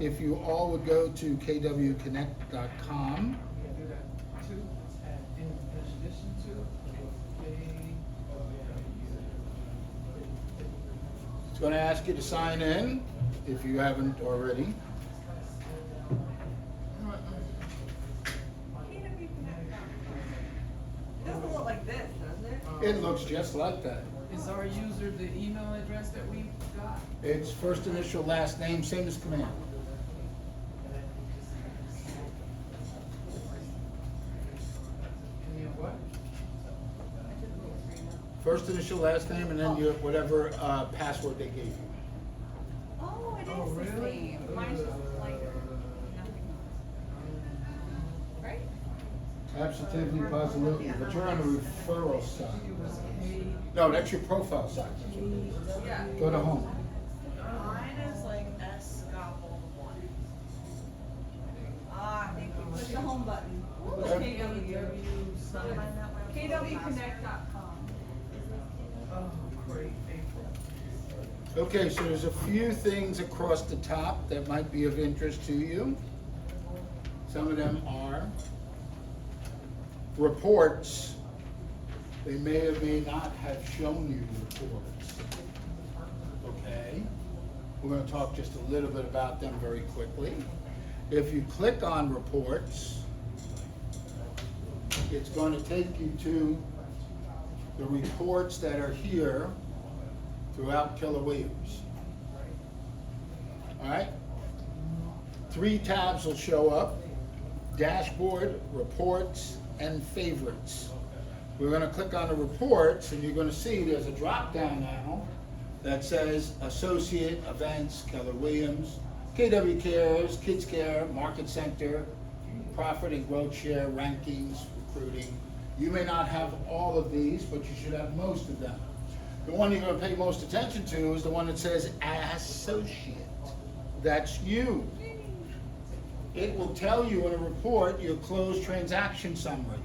if you all would go to kwconnect.com. It's going to ask you to sign in if you haven't already. It doesn't look like this, does it? It looks just like that. Is our user the email address that we got? It's first initial, last name, same as command. Any of what? First initial, last name, and then your whatever password they gave you. Oh, it is Oh, the really? same. Mine's just lighter. Nothing else. Right? Absolutely, positively, but you're on the referral side. It was K. No, that's your profile side. Yeah. Go to home. Mine is like S Gobble 1. Ah, thank you. Push the home button. Okay. KWConnect.com. Oh, great, April. Okay, so there's a few things across the top that might be of interest to you. Some of them are reports. They may or may not have shown you reports. Okay? We're going to talk just a little bit about them very quickly. If you click on reports, it's going to take you to the reports that are here throughout Keller Williams. All right? 3 tabs will show up: dashboard, reports, and favorites. We're going to click on the reports, and you're going to see there's a drop down now that says Associate, Events, Keller Williams, KW Cares, Kids Care, Market Center, Profit and Growth Share, Rankings, Recruiting. You may not have all of these, but you should have most of them. The one you're going to pay most attention to is the one that says Associate. That's you. It will tell you in a report your closed transaction summary,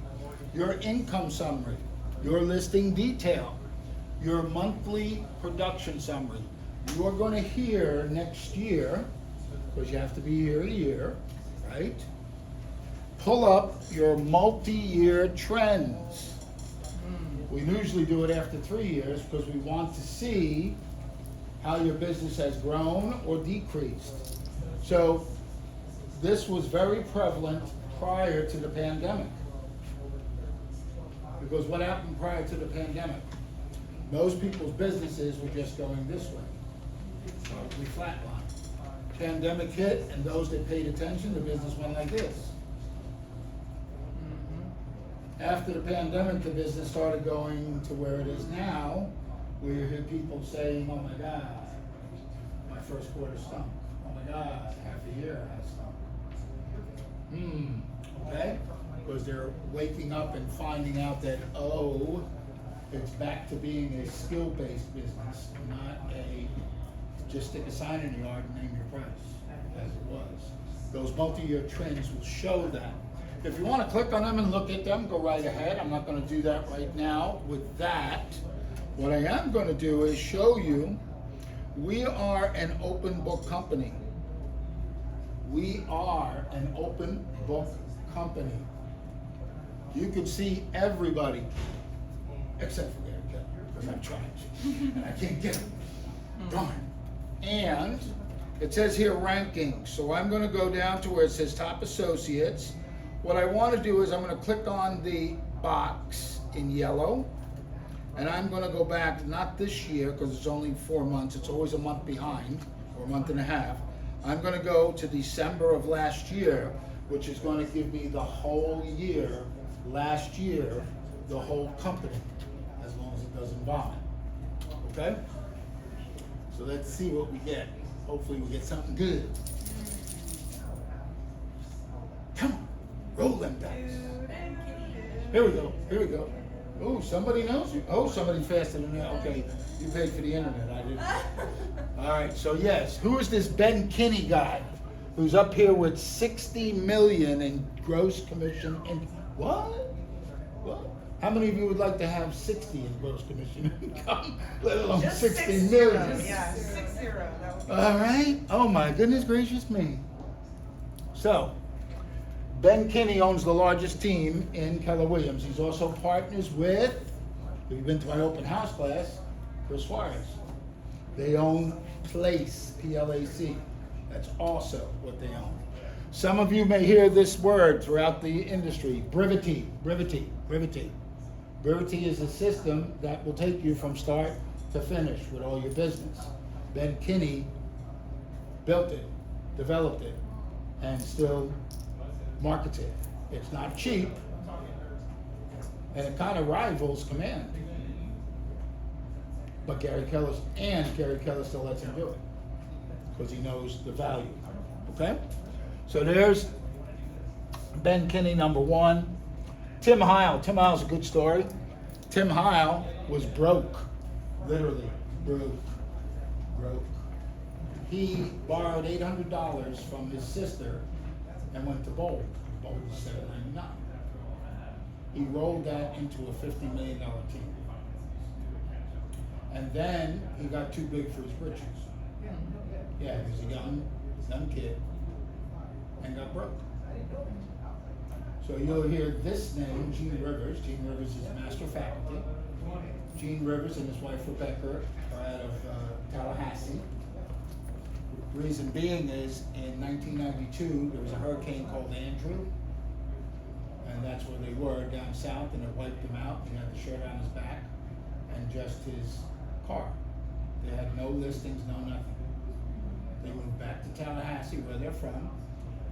your income summary, your listing detail, your monthly production summary. You're going to hear next year, because you have to be here a year, right? Pull up your multi-year trends. We usually do it after 3 years because we want to see how your business has grown or decreased. So this was very prevalent prior to the pandemic. Because what happened prior to the pandemic? Most people's businesses were just going this way. We flatlined. Pandemic hit, and those that paid attention, the business went like this. After the pandemic, the business started going to where it is now, where you hear people saying, oh my God, my first quarter stunk. Oh my God, half a year has stunk. Okay? Because they're waking up and finding out that, oh, it's back to being a skill-based business, not a just stick a sign in the yard and name your price, as it was. Those multi-year trends will show that. If you want to click on them and look at them, go right ahead. I'm not going to do that right now. With that, what I am going to do is show you we are an open book company. We are an open book company. You can see everybody, except for Gary Keller, because I've tried and I can't get them. Darn. And it says here rankings. So I'm going to go down to where it says top associates. What I want to do is I'm going to click on the box in yellow, and I'm going to go back, not this year because it's only 4 months, it's always a month behind, or a month and a half. I'm going to go to December of last year, which is going to give me the whole year, last year, the whole company, as long as it doesn't vomit. Okay? So let's see what we get. Hopefully we get something good. Come on. Roll them dice. Here we go. Here we go. Oh, somebody knows you. Oh, somebody faster than that. Okay, you paid for the internet. I didn't. All right. So yes, who is this Ben Kinney guy, who's up here with 60 million in gross commission? And what? What? How many of you would like to have 60 in gross commission income, let alone Just 60 6 million? zeros, yeah, 6 0. That would be All right. Oh my goodness gracious me. So, Ben Kinney owns the largest team in Keller Williams. He's also partners with, if you've been to my open house class, Chris Suarez. They own Place, P-L-A-C. That's also what they own. Some of you may hear this word throughout the industry, brevity. Brevity is a system that will take you from start to finish with all your business. Ben Kinney built it, developed it, and still markets it. It's not cheap, and it kind of rivals Command. But Gary Keller still lets him do it because he knows the value. Okay? So there's Ben Kinney, number one. Tim Heil. Tim Heil's a good story. Tim Heil was broke, literally broke. He borrowed $800 from his sister and went to Bold. Bold was $799. He rolled that into a $50 million team. And then he got too big for his britches. Yeah, he was a young kid and got broke. So you'll hear this name, Gene Rivers. Gene Rivers is master faculty. Gene Rivers and his wife Rebecca are out of Tallahassee. Reason being is in 1992 there was a hurricane called Andrew, and that's where they were down south, and it wiped him out. He had the shirt on his back and just his car. They had no listings, no nothing. They moved back to Tallahassee, where they're from.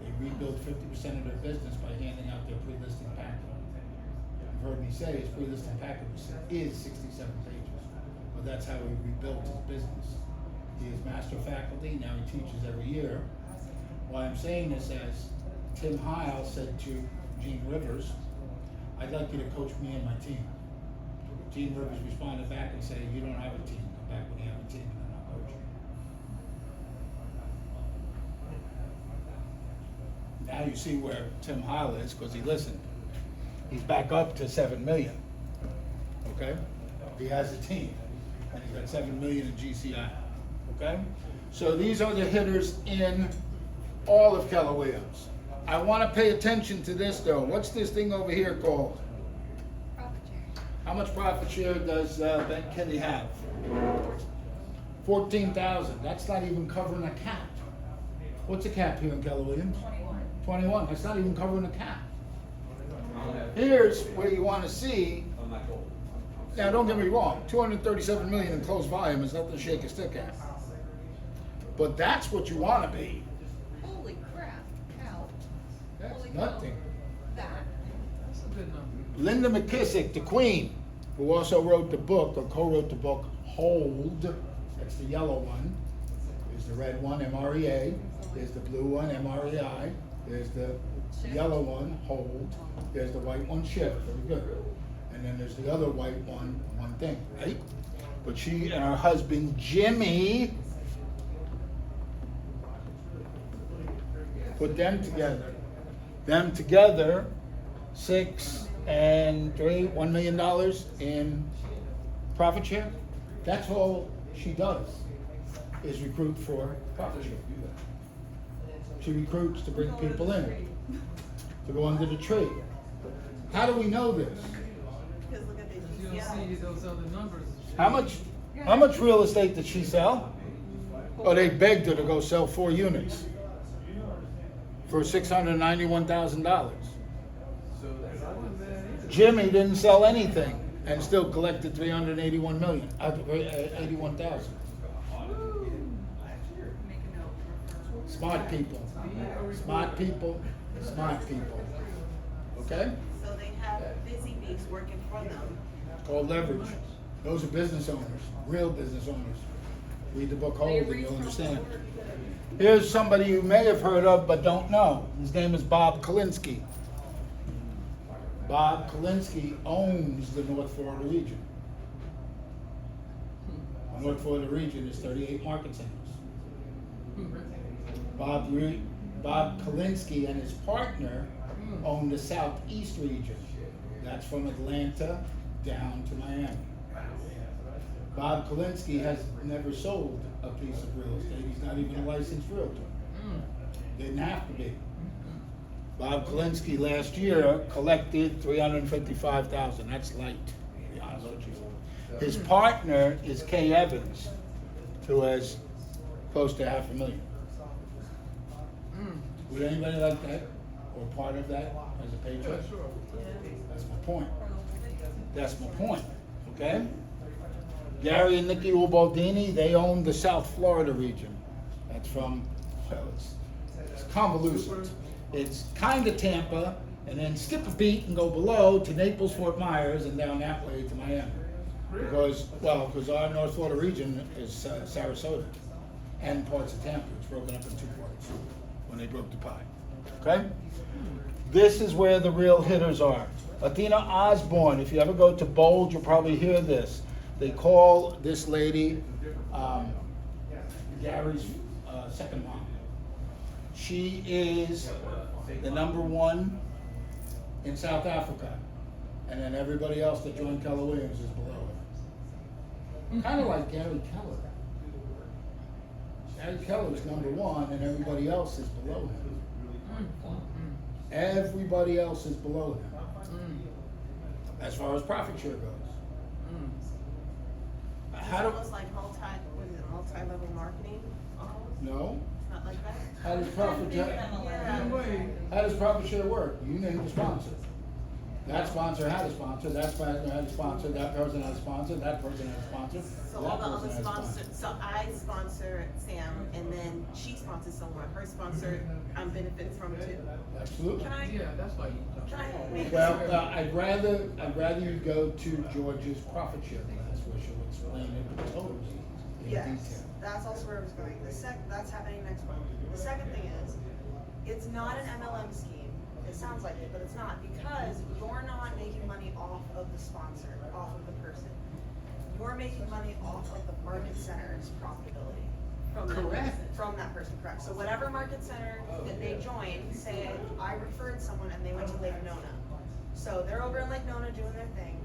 They rebuilt 50% of their business by handing out their pre-listing packet. You've heard me say his pre-listing packet is 67 pages, but that's how he rebuilt his business. He is master faculty, now he teaches every year. Why I'm saying this is, Tim Heil said to Gene Rivers, I'd like you to coach me and my team. Gene Rivers responded back and said, you don't have a team, come back when you have a team and then I'll coach you. Now you see where Tim Heil is, because he listened. He's back up to 7 million, okay? He has a team, and he's got 7 million in GCI. Okay? So these are the hitters in all of Keller Williams. I want to pay attention to this though. What's this thing over here called? Profit sharing. How much profit share does Ben Kinney have? 14,000. That's not even covering a cap. What's a cap here in Keller Williams? 21. That's not even covering a cap. Here's where you want to see. Now don't get me wrong, 237 million in closed volume is nothing to shake a stick at. But that's what you want to be. Holy crap, cow. That's Holy cow. nothing. That. That's a good number. Linda McKissick, the Queen, who also wrote the book, or co-wrote the book, Hold. That's the yellow one. There's the red one, M-R-E-A. There's the blue one, M-R-E-I. There's the yellow one, Hold. There's the white one, Shift. Very good. And then there's the other white one, One Thing, right? But she and her husband, Jimmy, put them together. Them together, $6 and $3, $1 million in profit share. That's all she does, is recruit for profit share. She recruits to bring people in, to go under the tree. How do we know this? because look at the You don't see GCI. those other numbers. How much real estate did she sell? Oh, they begged her to go sell 4 units for $691,000. So that's not bad either. Jimmy didn't sell anything and still collected 381 million, 81,000. Make a note. Smart people, smart people, smart people. Okay? So they have busy bees working for them. It's called leverage. Those are business owners, real business owners. Read the book Hold and you'll understand. Here's somebody you may have heard of but don't know. His name is Bob Kalinsky. Bob Kalinsky owns the North Florida region. The North Florida region is 38 market centers. Bob Kalinsky and his partner own the Southeast region. That's from Atlanta down to Miami. Bob Kalinsky has never sold a piece of real estate. He's not even a licensed realtor. Didn't have to be. Bob Kalinsky last year collected $355,000. That's light, to be honest with you. His partner is Kay Evans, who has close to $500,000. Would anybody like that, or part of that, as a Yeah, paycheck? sure. That's my point. That's my point, okay? Gary and Nikki Ubaldini, they own the South Florida region. That's from, well, it's convoluted. It's kind of Tampa, and then skip a beat and go below to Naples, Fort Myers, and down that way to Miami. Because our North Florida region is Sarasota and parts of Tampa. It's broken up in two parts when they broke the pie, okay? This is where the real hitters are. Athena Osborne, if you ever go to Bold, you'll probably hear this. They call this lady Gary's second mom. She is the #1 in South Africa, and then everybody else that joined Keller Williams is below her. Kind of like Gary Keller. Gary Keller is #1, and everybody else is below him. Everybody else is below him, as far as profit share goes. It's How do, almost like multi-level marketing, almost. no? It's not like that? How does profit share? Yeah, wait. How does profit share work? You name the sponsor. That sponsor had a sponsor, that sponsor had a sponsor, that person had a sponsor, that person had a sponsor, So that all the person other had a sponsor. sponsors, so I sponsor Sam, and then she sponsors someone, her sponsor, I'm benefiting from too. Absolutely. Can I, Yeah, that's like. can I make Well, this? I'd rather you go to George's profit share class, where she'll explain it in totals in Yes, detail. that's also where I was going. That's happening next month. The second thing is, it's not an MLM scheme. It sounds like it, but it's not, because you're not making money off of the sponsor, off of the person. You're making money off of the market center's profitability. From that Correct. person, from that person, correct. So whatever market center that they joined, say I referred someone and they went to Lake Nona. So they're over in Lake Nona doing their thing.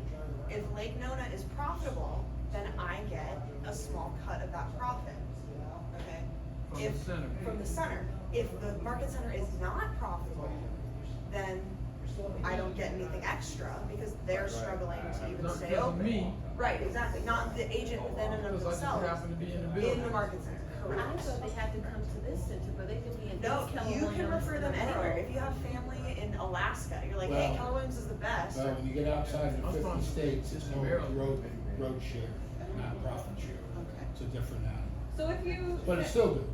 If Lake Nona is profitable, then I get a small cut of that profit, okay? From the If- center. From the center. If the market center is not profitable, then I don't get anything extra because they're struggling to even Not stay because of open. me. Right, exactly, not the agent then in and of Because I just themselves, happen to be in the in building. the market center, I correct? thought they had to come to this center, but they can be in No, East Keller you can Williams refer them in the anywhere. world. If you have family in Alaska, you're like, hey, Well- Keller Williams is the best. Well, when you get outside of I'm 50 from- states, it's no Maryland. road share, not profit share. Okay. It's a different animal, So if you, but it's still good.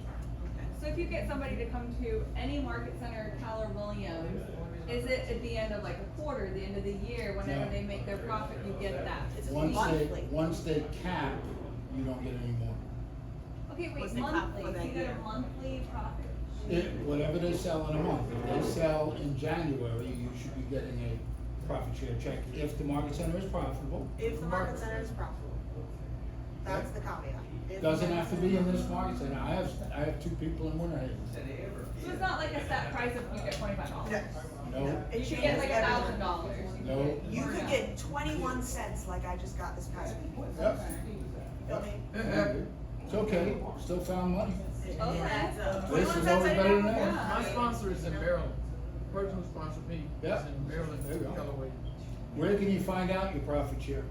so if you get somebody to come to any market center, Keller Williams, is it at the end of like a quarter, the end of the year, whenever No. they make their profit, you get that? It's Once monthly. they cap, you don't get any more. Okay, What's wait, the cap monthly, for so that you get year? a monthly profit? Whatever they sell in a month, if they sell in January, you should be getting a profit share check if the market center is profitable. If the market center is profitable. That's the caveat. If the Doesn't market have to center- be in this market center. I have 2 people in Winter Haven. So it's not like a set price if you get $25. No. No, It You should changes get like every month. $1,000. no. You could get 21 cents like I just got this past week. Yep. Feel me? It's okay, still found money. It Okay. adds up. This 21 is cents always I better know. than that. Yeah. My sponsor is in Maryland. The person who sponsored me Yeah. is in Maryland, There you go. Keller Williams. Where can you find out your profit share?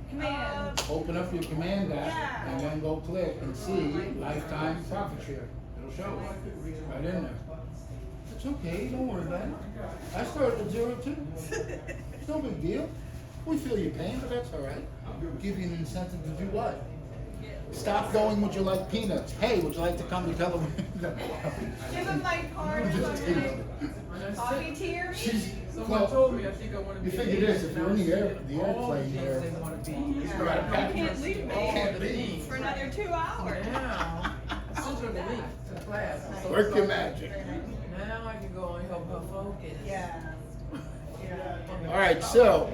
Command. Open up your command app Yeah. and then go click and see lifetime profit share. It'll show it right in there. It's okay, don't worry about it. I started at 0 too. It's no big deal. We feel your pain, but that's all right. Give you an incentive to do what? Stop going, would you like peanuts? Hey, would you like to come to Keller? No. Give him my card. I'm just kidding. Coffee, tea, or me? She's, Someone well, told me I think I want to you be. figure an this, agent, if you're in the air- the all airplane things there, they want to be. you gotta pack You can't leave me. All Can't the leave. things. For another 2 hours. Now, I sent her the link to the class. I'm so work your excited. magic. Now I can go and help her focus. Yeah. All right, so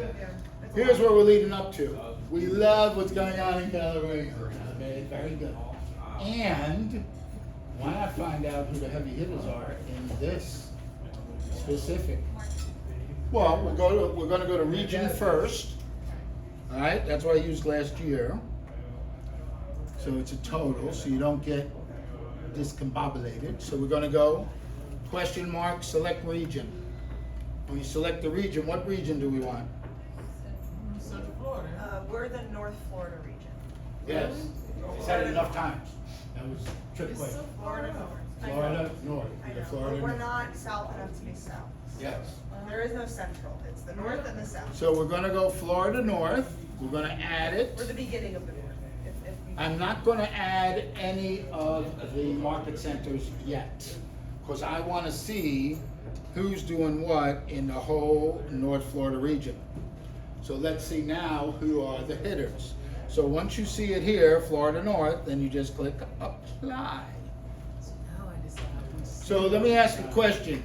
here's where we're leading up to. We love what's going on in Keller Williams. Okay, very good. And why not find out who the heavy hitters are in this specific Well, we're gonna go to region first. All right, that's what I used last year. So it's a total, so you don't get discombobulated. So we're gonna go question mark, select region. When you select the region, what region do we want? Central Florida. We're the North Florida region. Yes, I said it enough times. That was trick It's question. so far out. Florida North, I know, Florida but we're North. not south enough to be south. Yes. There is no central, it's the north and the south. So we're gonna go Florida North, we're gonna add it. We're the beginning of the north, if we. I'm not gonna add any of the market centers yet, because I wanna see who's doing what in the whole North Florida region. So let's see now who are the hitters. So once you see it here, Florida North, then you just click apply. So now I decide. So let me ask a question.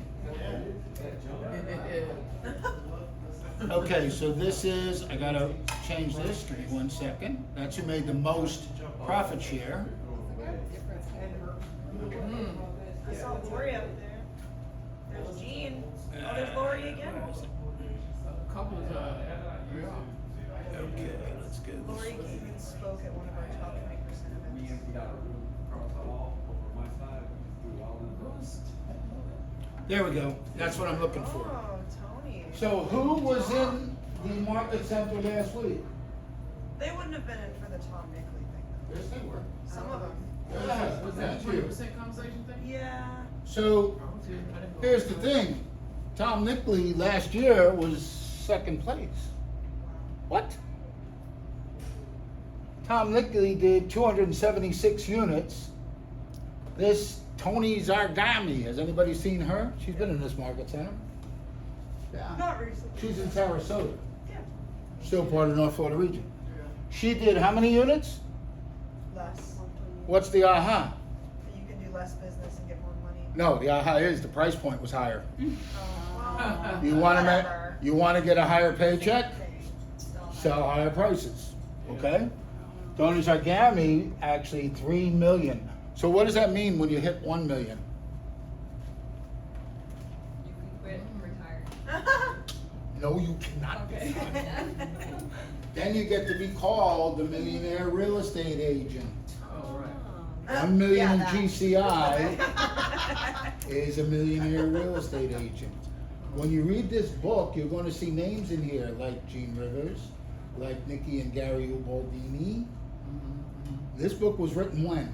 Okay, so this is, I gotta change this, give me 1 second. That's who made the most profit share. I saw Lori up there. There's Jean. Oh, there's Lori again. Couples, yeah. Okay, let's go. Lori came and spoke at one of our top 20% events. There we go, that's what I'm looking for. Oh, Tony. So who was in the market center last week? They wouldn't have been in for the Tom Nickley thing, Yes, they were. though. Some of them. Yeah, Was that thank you. 20% conversation thing? Yeah. So here's the thing, Tom Nickley last year was second place. What? Tom Nickley did 276 units. This Tony Zargami, has anybody seen her? She's been in this market center. Yeah. Not recently. She's in Sarasota, Yeah. still part of the North Florida region. She did how many units? Less. What's the aha? You can do less business and get more money. No, the aha is the price point was higher. Oh, You wanna whatever. you wanna get a higher paycheck? Still not. Sell higher prices, okay? Tony Zargami, actually 3 million. So what does that mean when you hit 1 million? You can quit and retire. No, you cannot. Okay. Then you get to be called the millionaire real estate agent. Oh, right. 1 million Yeah, in that. GCI is a millionaire real estate agent. When you read this book, you're gonna see names in here like Gene Rivers, like Nikki and Gary Ubaldini. This book was written when?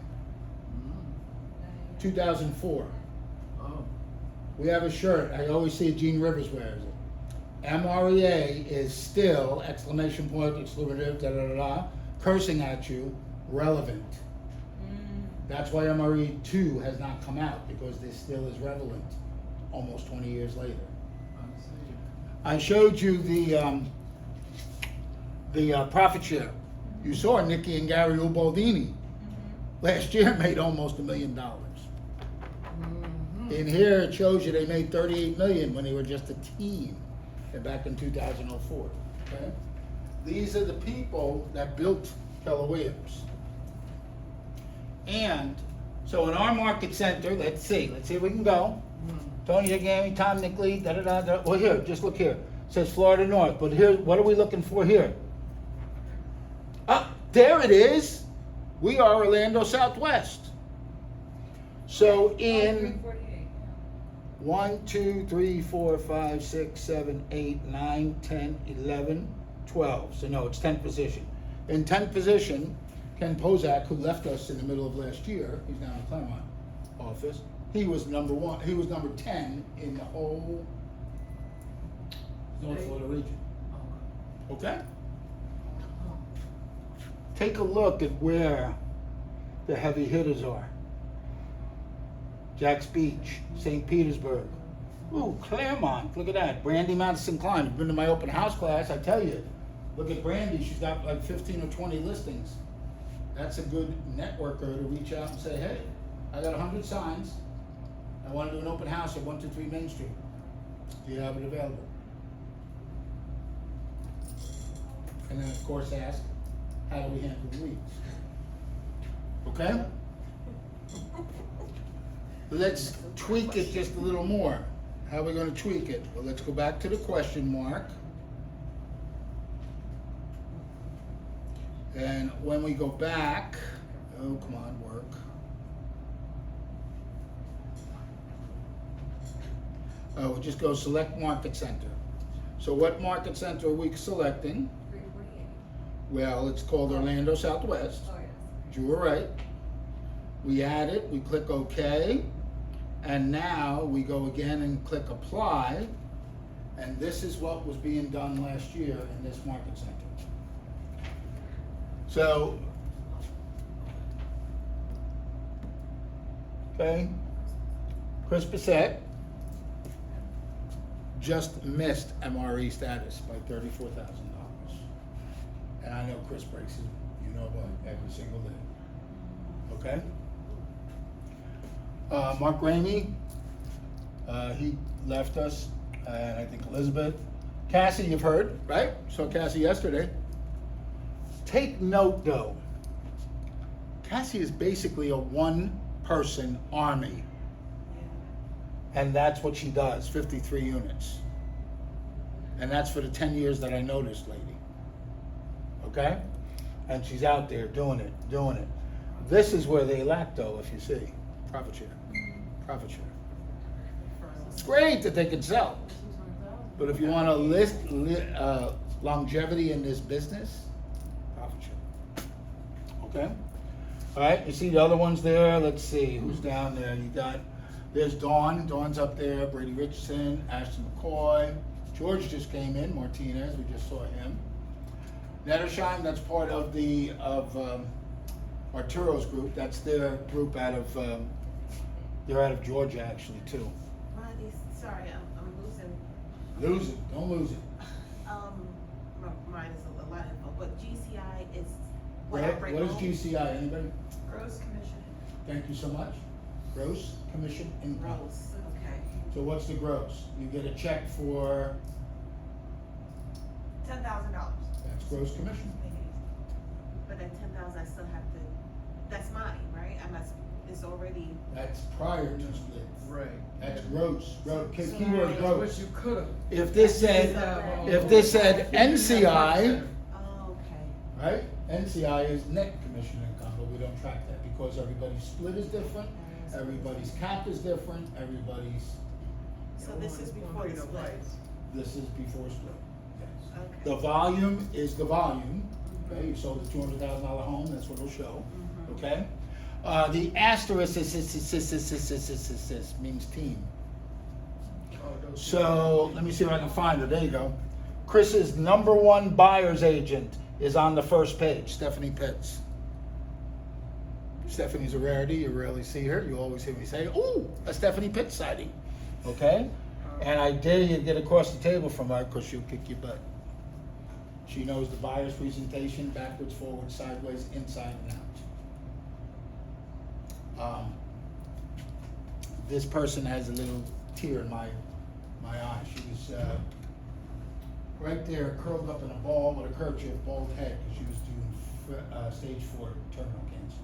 2004. Oh. We have a shirt, I always see Gene Rivers wears it. MREA is still, exclamation point, exclusive, da da da da, cursing at you, relevant. That's why MRE 2 has not come out, because this still is relevant, almost 20 years later. I see. I showed you the profit share. You saw Nikki and Gary Ubaldini. Last year made almost $1 million. In here it shows you they made 38 million when they were just a team back in 2004. Okay? These are the people that built Keller Williams. And so in our market center, let's see if we can go. Tony Zargami, Tom Nickley, da da da da. Well, here, just look here. It says Florida North, but here, what are we looking for here? Ah, there it is. We are Orlando Southwest. So in 348. 1, 2, 3, 4, 5, 6, 7, 8, 9, 10, 11, 12. So no, it's 10th position. In 10th position, Ken Pozak, who left us in the middle of last year, he's now in the Claremont office, he was number 1, he was number 10 in the whole North Florida region. Okay? Take a look at where the heavy hitters are. Jack's Beach, St. Petersburg. Ooh, Claremont, look at that. Brandy Madison Klein. You've been to my open house class, I tell you. Look at Brandy, she's got like 15 or 20 listings. That's a good networker to reach out and say, hey, I got 100 signs. I want to do an open house at 123 Main Street. Do you have it available? And then of course ask, how do we handle the leads? Okay? Let's tweak it just a little more. How are we gonna tweak it? Well, let's go back to the question mark. And when we go back, oh, come on, work. Oh, we just go select market center. So what market center are we selecting? 348. Well, it's called Orlando Southwest. Oh, yes. You were right. We add it, we click OK, and now we go again and click apply, and this is what was being done last year in this market center. So, okay, Chris Bissett just missed MRE status by $34,000. And I know Chris breaks it, you know what, every single day. Okay? Mark Ramey, he left us, and I think Elizabeth. Cassie, you've heard, right? Saw Cassie yesterday. Take note though, Cassie is basically a one-person army. And that's what she does, 53 units. And that's for the 10 years that I know this lady. Okay? And she's out there doing it. This is where they lack though, if you see. Profit share. It's great that they can sell. But if you want to longevity in this business, profit share. Okay? All right, you see the other ones there? Let's see, who's down there? You got, there's Dawn. Dawn's up there. Brady Richardson, Ashton McCoy. George just came in. Martinez, we just saw him. Nettersheim, that's part of the Arturo's group. That's their group out of they're out of Georgia actually too. Ronnie, sorry, I'm losing. Lose it, don't lose it. Mine is a lot of info, but GCI is What is GCI? Anybody? Gross commission. Thank you so much. Gross commission income. Gross, okay. So what's the gross? You get a check for $10,000. that's gross commission. But at 10,000, I still have to, that's mine, right? It's already, That's prior to split. Right. That's gross. Keyword That's what gross. you could've. If this said NCI, oh, okay. right? NCI is net commission income, but we don't track that because everybody's split is different, everybody's cap is different, everybody's, So this is before the split? this is before split. Yes. Okay. The volume is the volume, okay? You sold a $200,000 home, that's what it'll show, okay? The asterisk means team. So, let me see if I can find it, there you go. Chris's #1 buyer's agent is on the first page, Stephanie Pitts. Stephanie's a rarity, you rarely see her, you always hear me say, ooh, a Stephanie Pitts sighting, okay? And I dare you to get across the table from her because she'll kick your butt. She knows the buyer's presentation, backwards, forward, sideways, inside and out. This person has a little tear in my eye. She was right there, curled up in a ball with a kerchief, bald head, because she was doing stage 4 terminal cancer.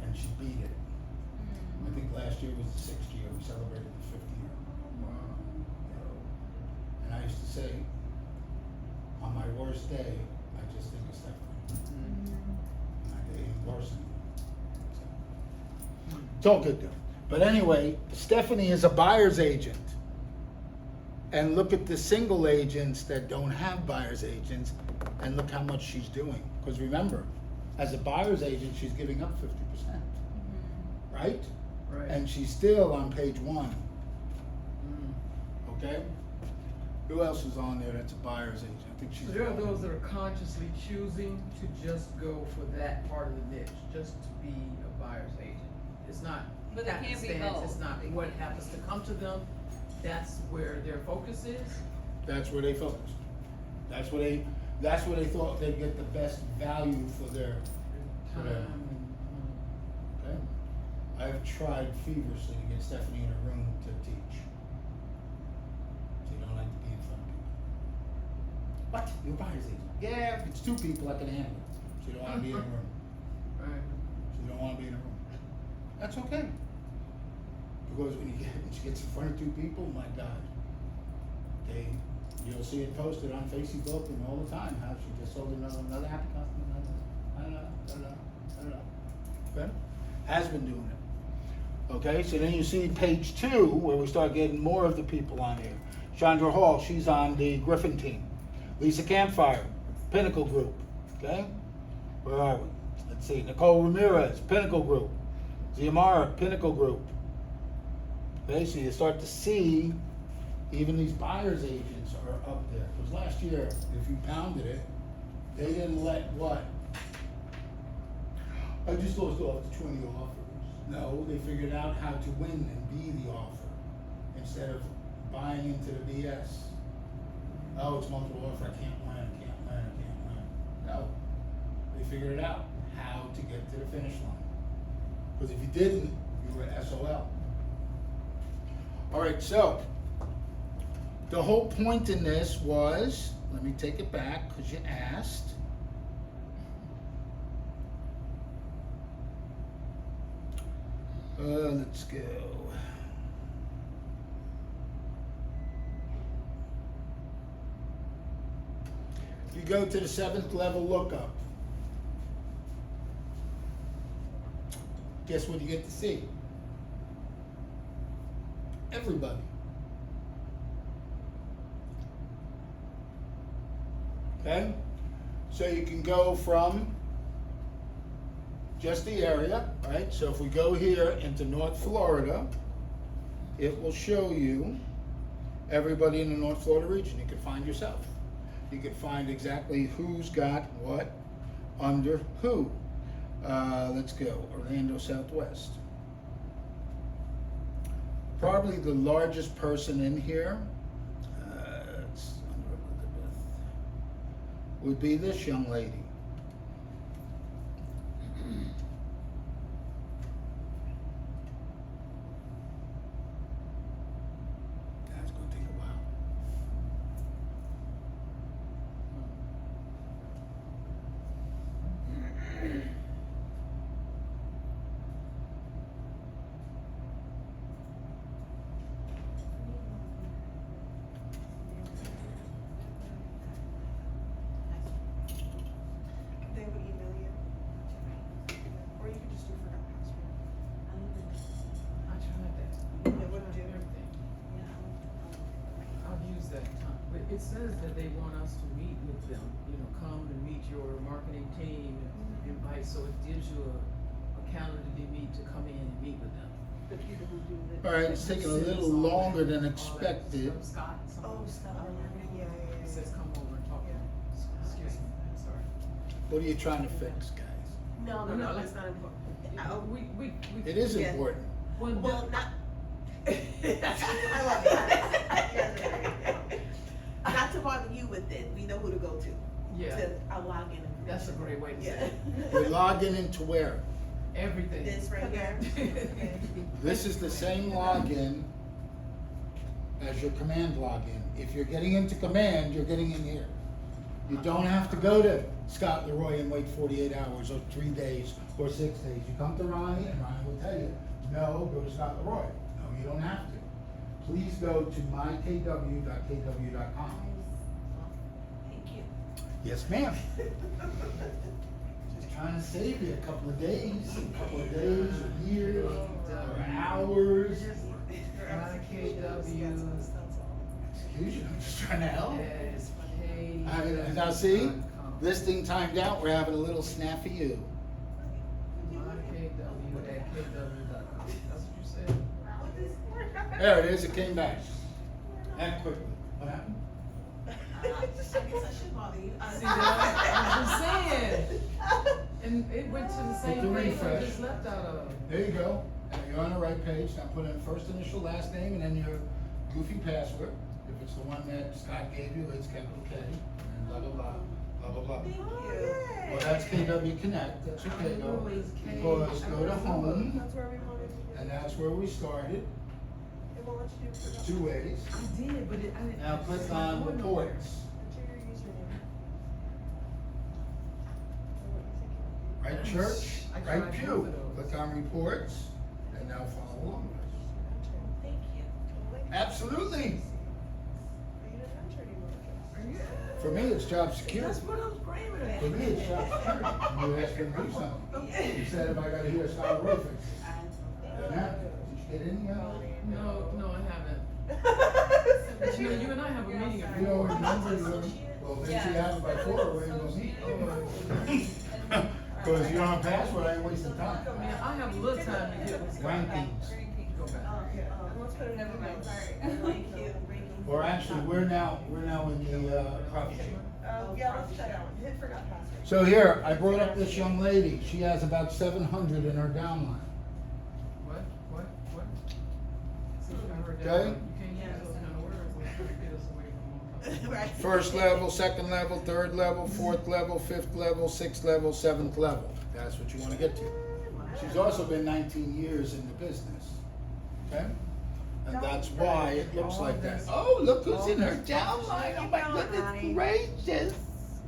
And she beat it. I think last year was the 6th year. We celebrated the 5th year. And I used to say, on my worst day, I just think of Stephanie. And I did even worse than that. It's all good though. But anyway, Stephanie is a buyer's agent. And look at the single agents that don't have buyer's agents and look how much she's doing. Because remember, as a buyer's agent, she's giving up 50%. Right? Right. And she's still on page 1. Okay? Who else is on there that's a buyer's agent? I think she's. So there are those that are consciously choosing to just go for that part of the niche, just to be a buyer's agent. It's not But they can't be happenstance, both. it's not what happens to come to them. That's where their focus is. That's where they focused. That's where they thought they'd get the best value for their. Okay? I've tried feverishly to get Stephanie in a room to teach. She don't like to be in front of people. What? You're a buyer's agent? Yeah, if it's 2 people, I can handle it. She don't want to be in a room. Right. She don't want to be in a room. That's okay. Because when she gets in front of two people, my God, you'll see it posted on Facebook and all the time, how she just sold another happy customer, I don't know. Okay? Has been doing it. Okay, so then you see page 2, where we start getting more of the people on here. Chandra Hall, she's on the Griffin team. Lisa Campfire, Pinnacle Group. Okay? Where are we? Let's see. Nicole Ramirez, Pinnacle Group. Ziamara, Pinnacle Group. Okay, so you start to see even these buyer's agents are up there. Because last year, if you pounded it, they didn't let what? I just lost off to 20 offers. No, they figured out how to win and be the offer instead of buying into the BS. Oh, it's multiple offer, I can't win. No, they figured it out, how to get to the finish line. Because if you didn't, you were SOL. All right, so the whole point in this was, let me take it back because you asked. Let's go. You go to the 7th level lookup. Guess what you get to see? Everybody. Okay? So you can go from just the area, right? So if we go here into North Florida, it will show you everybody in the North Florida region. You can find yourself. You can find exactly who's got what under who. Let's go, Orlando Southwest. Probably the largest person in here, it's under Elizabeth, would be this young lady. That's going to take a while. They would email you. Or you could just do forgot password. I tried that. It wouldn't do. Everything. I've used that time, but it says that they want us to meet with them, come and meet your marketing team and invite, so it gives you a calendar to meet, to come in and meet with them. The people who do the. All right, it's taking a little longer than expected. Scott. Oh, Scott, yeah. It says come over and talk to them. Excuse me, sorry. What are you trying to fix, guys? No, No, that's not important. We. It is Yeah. important. Well, not. I love that. Not to bother you with it, we know who to go to. Yeah. To log in. That's a great way to say Yeah. it. We're logging into where? Everything. This right here. This is the same login as your command login. If you're getting into command, you're getting in here. You don't have to go to Scott Leroy and wait 48 hours or 3 days or 6 days. You come to Ronnie and Ronnie will tell you, no, go to Scott Leroy. No, you don't have to. Please go to mykw.kw.com. Thank you. Yes, ma'am. Just trying to save you a couple of days, or years, or hours. Excuse you, I'm just trying to help. Now see, this thing timed out, we're having a little snafu. MyKW@kw.com. That's what you said? There it is, it came back. That quickly. What happened? I guess I should bother you. See that? I'm saying. And it went to the Hit same the page I refresh. just left out of. There you go. Now you're on the right page. Now put in first initial, last name, and then your goofy password. If it's the one that Scott gave you, it's capital K, and blah, blah, blah, blah, blah, blah. Thank you. Well, that's KW Connect. That's okay though. Because go to home, That's where we wanted to do. and that's where we started. It won't let you do There's forgot. 2 ways. I did, but I didn't. Now click it's not on going nowhere. reports. Enter your username. Or what you think it would be. Right church, I right tried pew. both of those. Click on reports, and now follow along. Absolutely. You didn't enter anymore. For me, it's job security. That's what I'm screaming at. For me, it's job security. You asked me to do something. You said if I gotta hear style roofing. Doesn't happen. Did you get any of it? No, I haven't. But you and I have a meeting. You don't remember, well, then you have it by 4, we're gonna meet. Because you don't have password, I ain't wasting time. I mean, I have a little time to get what's going on. Rankings. Go back. Let's put it in Never mind, notes. sorry. Thank you. Or actually, we're now in the, profit sharing. Yeah, let's shut down. Hit forgot password. So here, I brought up this young lady, she has about 700 in her downline. What? See, I heard that. Okay. You can't use those kind of words, we're trying to get us away from all. Right. First level, second level, third level, fourth level, fifth level, sixth level, seventh level. That's what you wanna get to. She's also been 19 years in the business, okay? And that's why it looks like that. Oh, look who's in her downline, oh my goodness gracious.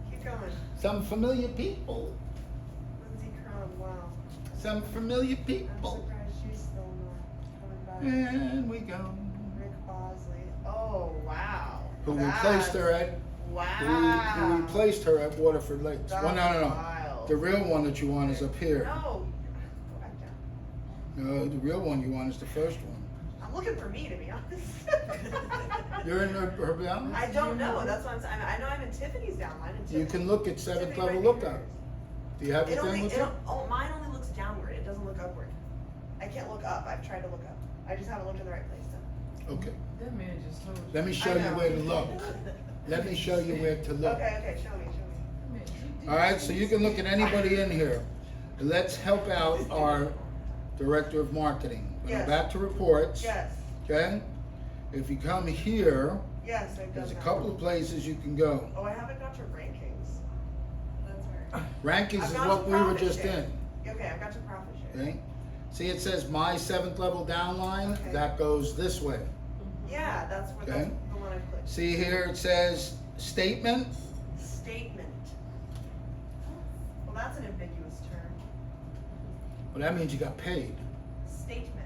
Keep going. Some familiar people, Lindsay Crum, wow. some familiar I'm people. surprised she's still not coming back. And we go. Rick Bosley. Oh, wow. Who replaced her at, Wow. who replaced her at Waterford Lakes. That's Well, no. wild. The real one that you want is up here. No. Go back down. No, the real one you want is the first one. I'm looking for me, to be honest. You're in her downline? I don't know. That's what I'm saying. I know I'm in Tiffany's downline. And You can look at seventh Tiffany level right lookup. here. Do you have the It thing only, with it, you? oh, mine only looks downward. It doesn't look upward. I can't look up. I've tried to look up. I just haven't looked in the right place though. Okay, That man just told you. let me show I you know. where to look. Let me show you where to look. Okay, show me. Man, you did Alright, so you can look at anybody in here. Let's help out our director of marketing. We'll Yes. go back to reports, Yes, okay? If you come here, yes, I've done there's a that. couple of places you can go. Oh, I haven't got your rankings. That's right. Rankings I've is got what to we were profit just share. in, Okay, I've got your profit share. okay? See, it says my seventh level downline, Okay. that goes this way. Yeah, that's what Okay. that's the one I clicked. See here, it says statement. Statement. Well, that's an ambiguous term. Well, that means you got paid. Statement.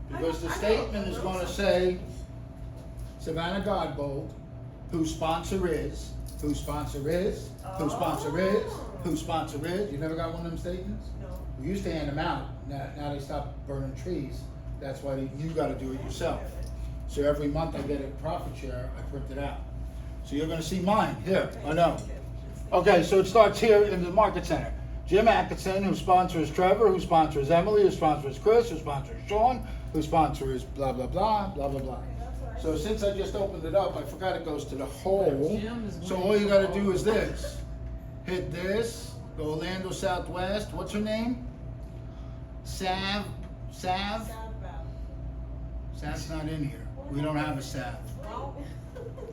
Because the I know statement a is little gonna something. say, Savannah Godbold, whose sponsor is, whose sponsor is, whose sponsor is, whose sponsor is. You never got one of them statements? No. We used to hand them out, now they stopped burning trees. That's why you gotta do it yourself. So every month I get a profit share, I print it out. So you're gonna see mine, here, I know. Okay, so it starts here in the market center. Jim Atkinson, whose sponsor is Trevor, whose sponsor is Emily, whose sponsor is Chris, whose sponsor is Sean, whose sponsor is blah, blah, blah, blah, blah, blah. So since I just opened it up, I forgot it goes to the whole. So all you gotta do is this. Hit this, go Orlando Southwest, what's her name? Sav? Sav's not in here. We don't have a Sav.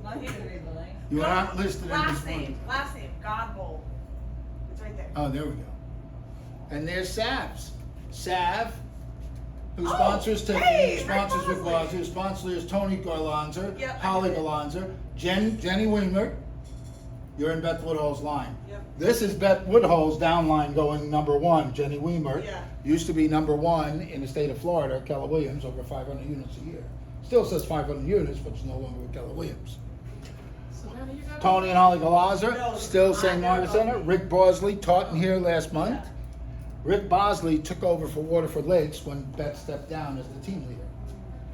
Not here, really. You are not listed in this Last one. name, Godbold. It's right there. Oh, there we go. And there's Sav's. Sav, who Oh, sponsors Tiffany, hey, who sponsors Rick Rick Bosley. Bosley, who sponsors Tony Garlanzer, Yep, I Holly did it. Garlanzer, Jenny Weimer. You're in Beth Woodhull's line. Yep. This is Beth Woodhull's downline going number 1, Jenny Weimer. Yeah. Used to be number 1 in the state of Florida, Keller Williams, over 500 units a year. Still says 500 units, but it's no longer with Keller Williams. Savannah, you got Tony and Holly Galazar, No, still I same know. market center. Rick Bosley taught in here last month. Rick Bosley took over for Waterford Lakes when Beth stepped down as the team leader.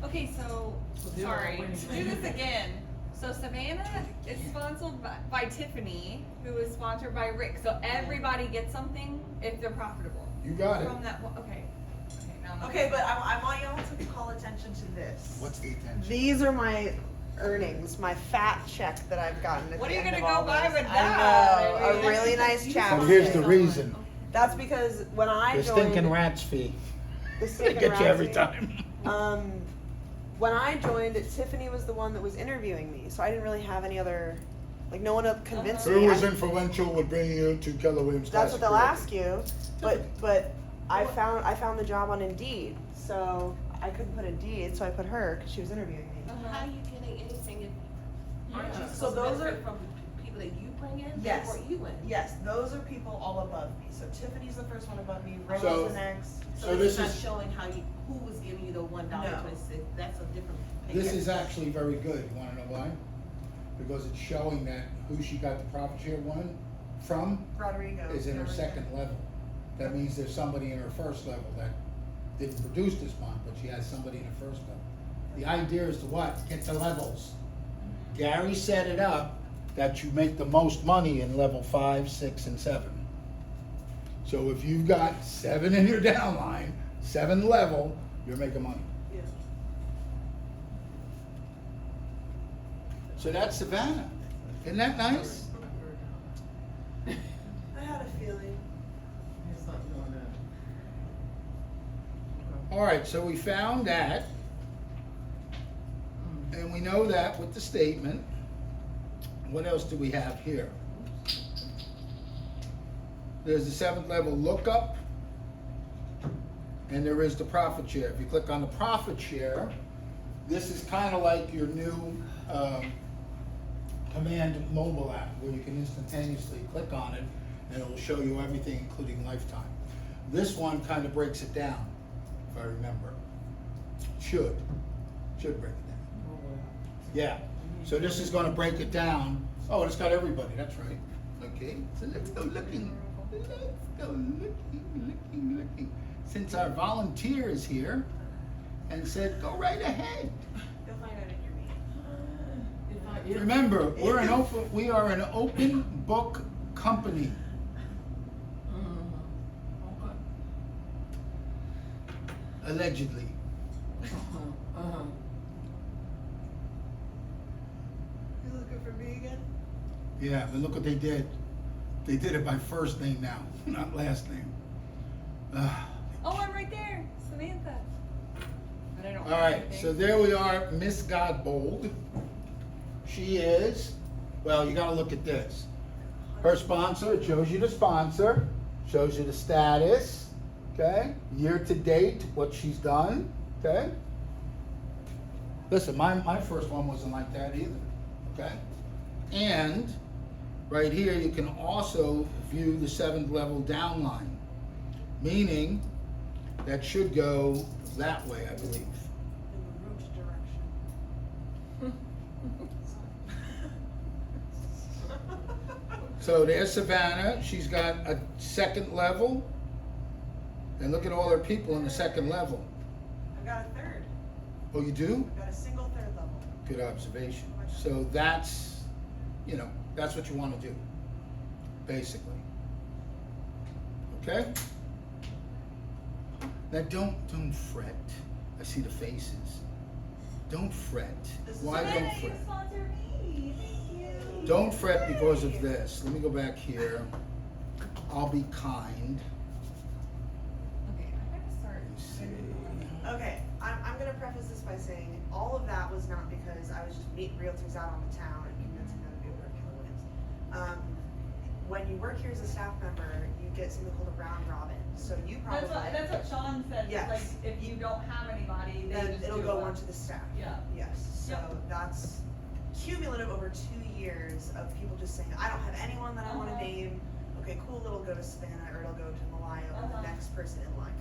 Okay, so, they're sorry, all winning. to do this again. So Savannah is sponsored by Tiffany, who is sponsored by Rick. So everybody gets something if they're profitable. You got it. From that one, okay. Okay, now I'm Okay, but I want y'all to call attention to this. What's the attention? These are my earnings, my fat check that I've gotten at What the are you end gonna of all go buy this. with that? I know, a really nice You chapstick. But here's the someone. reason. That's because when I The joined, stinking rats fee. the They stinking get you every Razzie, time. when I joined, Tiffany was the one that was interviewing me, so I didn't really have any other, like no one convinced me. Who was I- influential with bringing you to Keller Williams That's Classic? what they'll ask you, but I found the job on Indeed, so I couldn't put Indeed, so I put her because she was interviewing me. How are you getting anything if, aren't you Yeah. So supposed to those benefit are- from people that you bring in? Yes. Or you in? Yes, those are people all above me. So Tiffany's the first one above me. Rick So- is the next. So So this it's not is- showing how you, who was giving you the $1.26, that's a different. pay This rate. is actually very good, you wanna know why? Because it's showing that who she got the profit share one from Rodrigo. is in her second level. That means there's somebody in her first level that didn't produce this month, but she has somebody in her first level. The idea is to what? Get the levels. Gary set it up that you make the most money in level 5, 6, and 7. So if you've got 7 in your downline, 7 level, you're making money. Yeah. So that's Savannah. Isn't that nice? I had a feeling. It's not doing that. Okay. All right, so we found that, and we know that with the statement. What else do we have here? There's the 7th level lookup, and there is the profit share. If you click on the profit share, this is kind of like your new command mobile app, where you can instantaneously click on it, and it will show you everything, including lifetime. This one kind of breaks it down, if I remember. Should break it down. Oh, well. Yeah, so this is gonna break it down. Oh, it's got everybody, that's right. Okay, so let's go looking. Let's go looking. Since our volunteer is here and said, go right ahead. You'll find out in your meeting. Remember, we are an open book company. Okay. Allegedly. You looking for me again? Yeah, but look what they did. They did it by first name now, not last name. Oh, I'm right there, Samantha. But I don't. All have right, anything. so there we are, Miss Godbold. She is, well, you gotta look at this. Her sponsor, it shows you the sponsor, shows you the status, okay? Year to date, what she's done, okay? Listen, my first one wasn't like that either, okay? And right here, you can also view the 7th level downline, meaning that should go that way, I believe. In the root direction. So there's Savannah, she's got a 2nd level, and look at all her people in the 2nd level. I've got a third. Oh, you do? I've got a single third level. Good observation. So that's, that's what you want to do, basically. Okay? Now don't fret. I see the faces. Don't fret. Why Savannah, don't you fret? sponsor me. Thank you. Don't fret because of this. Let me go back here. I'll be kind. Okay, I gotta start. Let me see. Okay, I'm gonna preface this by saying all of that was not because I was just meeting realtors out on the town and convincing them to be over at Keller Williams. When you work here as a staff member, you get something called a round robin. So you probably That's what Sean said. Yes. Like if you don't have anybody, they then just it'll do go it. on to the staff. Yeah. Yes. So Yep. that's cumulative over 2 years of people just saying, I don't have anyone that I want to Uh-huh. name. Okay, cool. It'll go to Savannah or it'll go to Malaya or the Uh-huh. next person in line.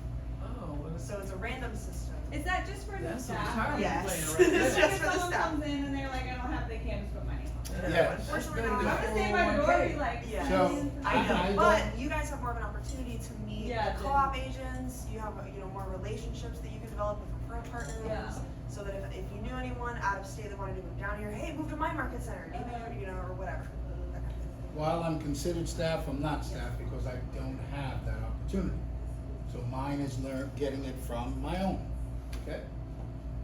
Oh, well, So it's a random system. Is that just for the That's a staff? retirement Yes. plan right It's there. Like just if for the someone staff. comes in and they're like, I don't have, they can't just put money on. Yeah. Unfortunately, That's not. better I'm than gonna stay by the door and be 401k. like, Yeah. So, I know, I but don't- you guys have more of an opportunity to meet Yeah, the co-op agents. You have more relationships that you can develop with referral partners. Yeah. So that if you knew anyone out of state that wanted to move down here, hey, move to my market center, or whatever. That kind of thing. While I'm considered staff, I'm not staff because I don't have that opportunity. So mine is getting it from my own, okay?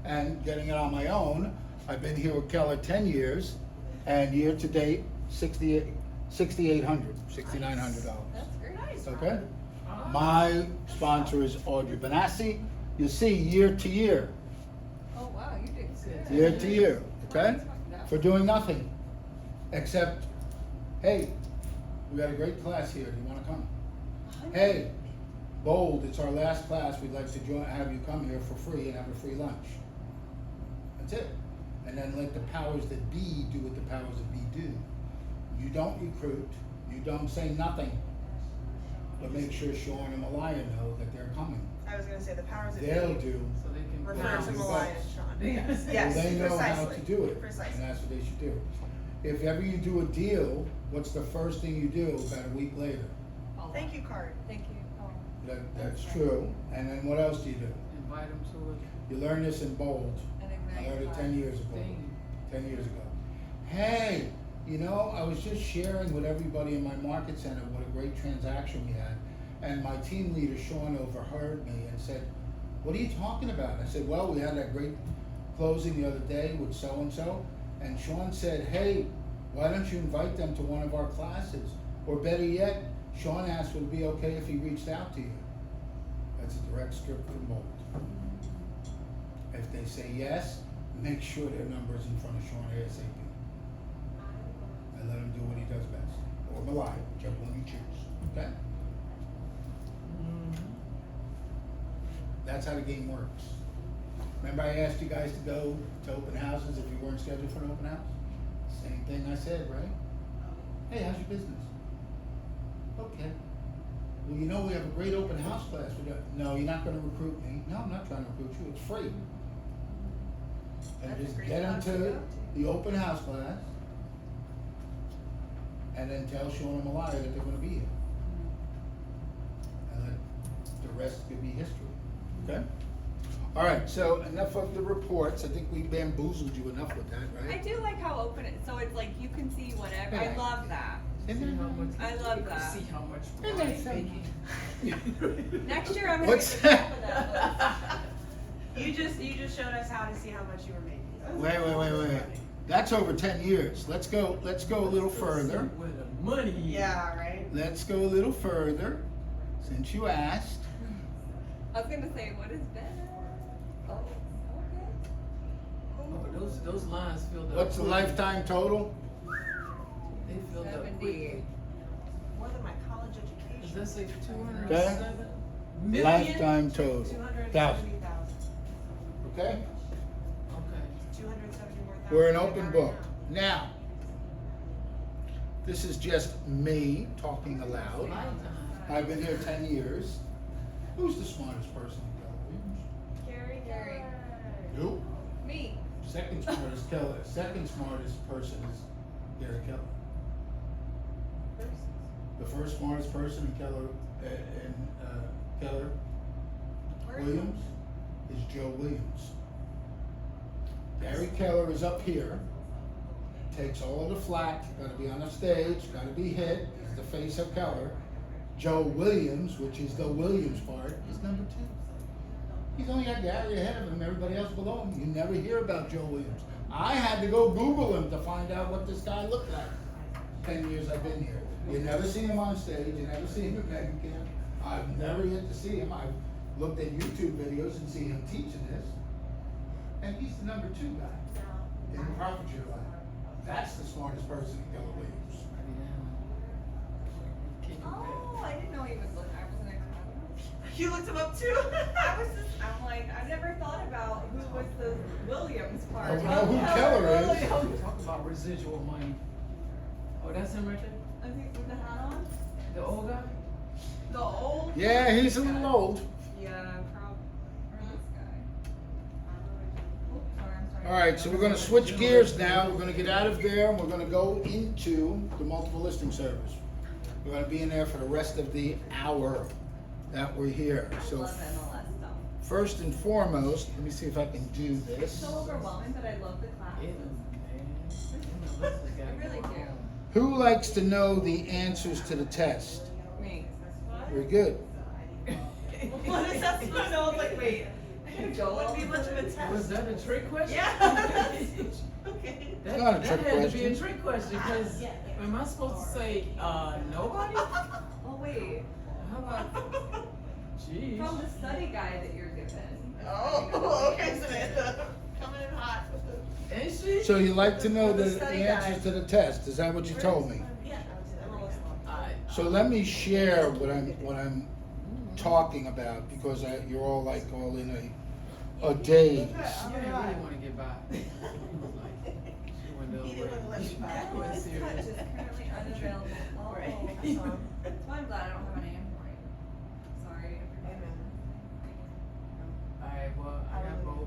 And getting it on my own, I've been here with Keller 10 years, and year to date, $6,800, $6,900. That's great. Nice. Okay? My sponsor is Audrey Benassi. You see, year to year, Oh wow, you did good. year to year, okay? For doing nothing, except, hey, we got a great class here, do you wanna come? Hey, Bold, it's our last class, we'd like to have you come here for free and have a free lunch. That's it. And then let the powers that be do what the powers that be do. You don't recruit, you don't say nothing, but make sure Sean and Malaya know that they're coming. I was gonna say the powers that They'll be. do So they can refer Now, to Malaya as Sean. Yes. Yes, Well, they know how precisely. to do it, Precisely. and that's what they should do. If ever you do a deal, what's the first thing you do about a week later? Oh, Thank you card. Thank you. Oh. That's true, and then what else do you do? Invite them to it. You learn this in bold. And I ignite learned it fire. 10 years ago. Thing. 10 years ago. Hey, you know, I was just sharing with everybody in my market center what a great transaction we had. And my team leader, Sean, overheard me and said, "What are you talking about?" I said, "Well, we had that great closing the other day with so-and-so." And Sean said, "Hey, why don't you invite them to one of our classes? Or better yet, Sean asked would it be okay if he reached out to you." That's a direct script from Bolt. If they say yes, make sure their number's in front of Sean ASAP. And let him do what he does best. Or Malaya, whichever one you choose. Okay? That's how the game works. Remember I asked you guys to go to open houses if you weren't scheduled for an open house? Same thing I said, right? Hey, how's your business? Okay. Well, you know we have a great open house class. No, you're not gonna recruit me. No, I'm not trying to recruit you. It's free. And That's a just great get class to into go to. the open house class and then tell Sean and Malaya that they're gonna be here. And then the rest could be history. Okay? All right, so enough of the reports. I think we bamboozled you enough with that, I right? do like how open it, so it's like you can see whatever. I Yeah. love that. See how much. I love you can that. See how much. Isn't money that something? making. Next year I'm gonna What's get the top of that You just showed us how to see how much you were making. Wait. That's over 10 years. Let's go a little further. Where the money is. Yeah, right? Let's go a little further, since you asked. list. I was gonna say, what is better? Oh, okay. Oh, those lines filled up. What's the quickly. lifetime total? They filled up 70. quickly. More than my college Does education. that say 207 Okay. million? Lifetime total. 270,000. Thousand. Okay? Okay. 270 more thousand. We're an than I open got book. right Now, this is just me talking aloud. Lifetime. I've been here 10 years. Who's the smartest person in Keller Williams? Gary. Who? Me. Second smartest Keller. Second smartest person is Gary Keller. The first smartest person in Keller, Keller Williams is Joe Williams. Gary Keller is up here, takes all of the flack, gotta be on the stage, gotta be hit, he's the face of Keller. Joe Williams, which is the Williams part, is number 2. He's only got Gary ahead of him, everybody else below him. You never hear about Joe Williams. I had to go Google him to find out what this guy looked like. 10 years I've been here. You never see him on stage, you never see him at Megan Camp. I've never yet to see him. I've looked at YouTube videos and seen him teaching this. And he's the number 2 guy in the profit share line. That's the smartest person in Keller Williams. Can't do that. Oh, I didn't know he was I wasn't expecting. You looked him up too? I was just, I'm like, I never thought about who was the Williams part. I know who Keller is. Williams. Talk about residual money. Oh, that's him right there? I think with the hat on. The old guy? The old. Yeah, he's a little old. Yeah, probably. Or this guy. Oh, sorry, I'm sorry. All right, so we're gonna switch gears now. We're gonna get out of there and we're gonna go into the multiple listing service. We're gonna be in there for the rest of the hour that we're here. I So love MLS stuff. first and foremost, let me see if I can do It's this. so overwhelming, but I love the class. Yeah, man. I really do. Who likes to know the answers to the test? Me. Very good. What is that supposed to? I was like, wait. Joel. Wouldn't be much of a test. Was that a trick question? Yeah. Okay. That, Not a that trick had to be a question. trick question, because am I supposed to say, nobody? Oh wait. How about, geez. From the study guide that you're given. Oh, okay, Samantha. Coming in hot. Ain't she? So you like to know The the study answers guide. to the test? Is that what you told me? Yeah. Alright. So let me share what I'm talking about, because you're all like all in a daze. You didn't really wanna get by. She went the He other didn't wanna let way. you back. MLS touch is currently unavailable. Oh, Right. I saw. That's why I'm glad I don't have an Android. Sorry. Amen. Alright, well, I got both.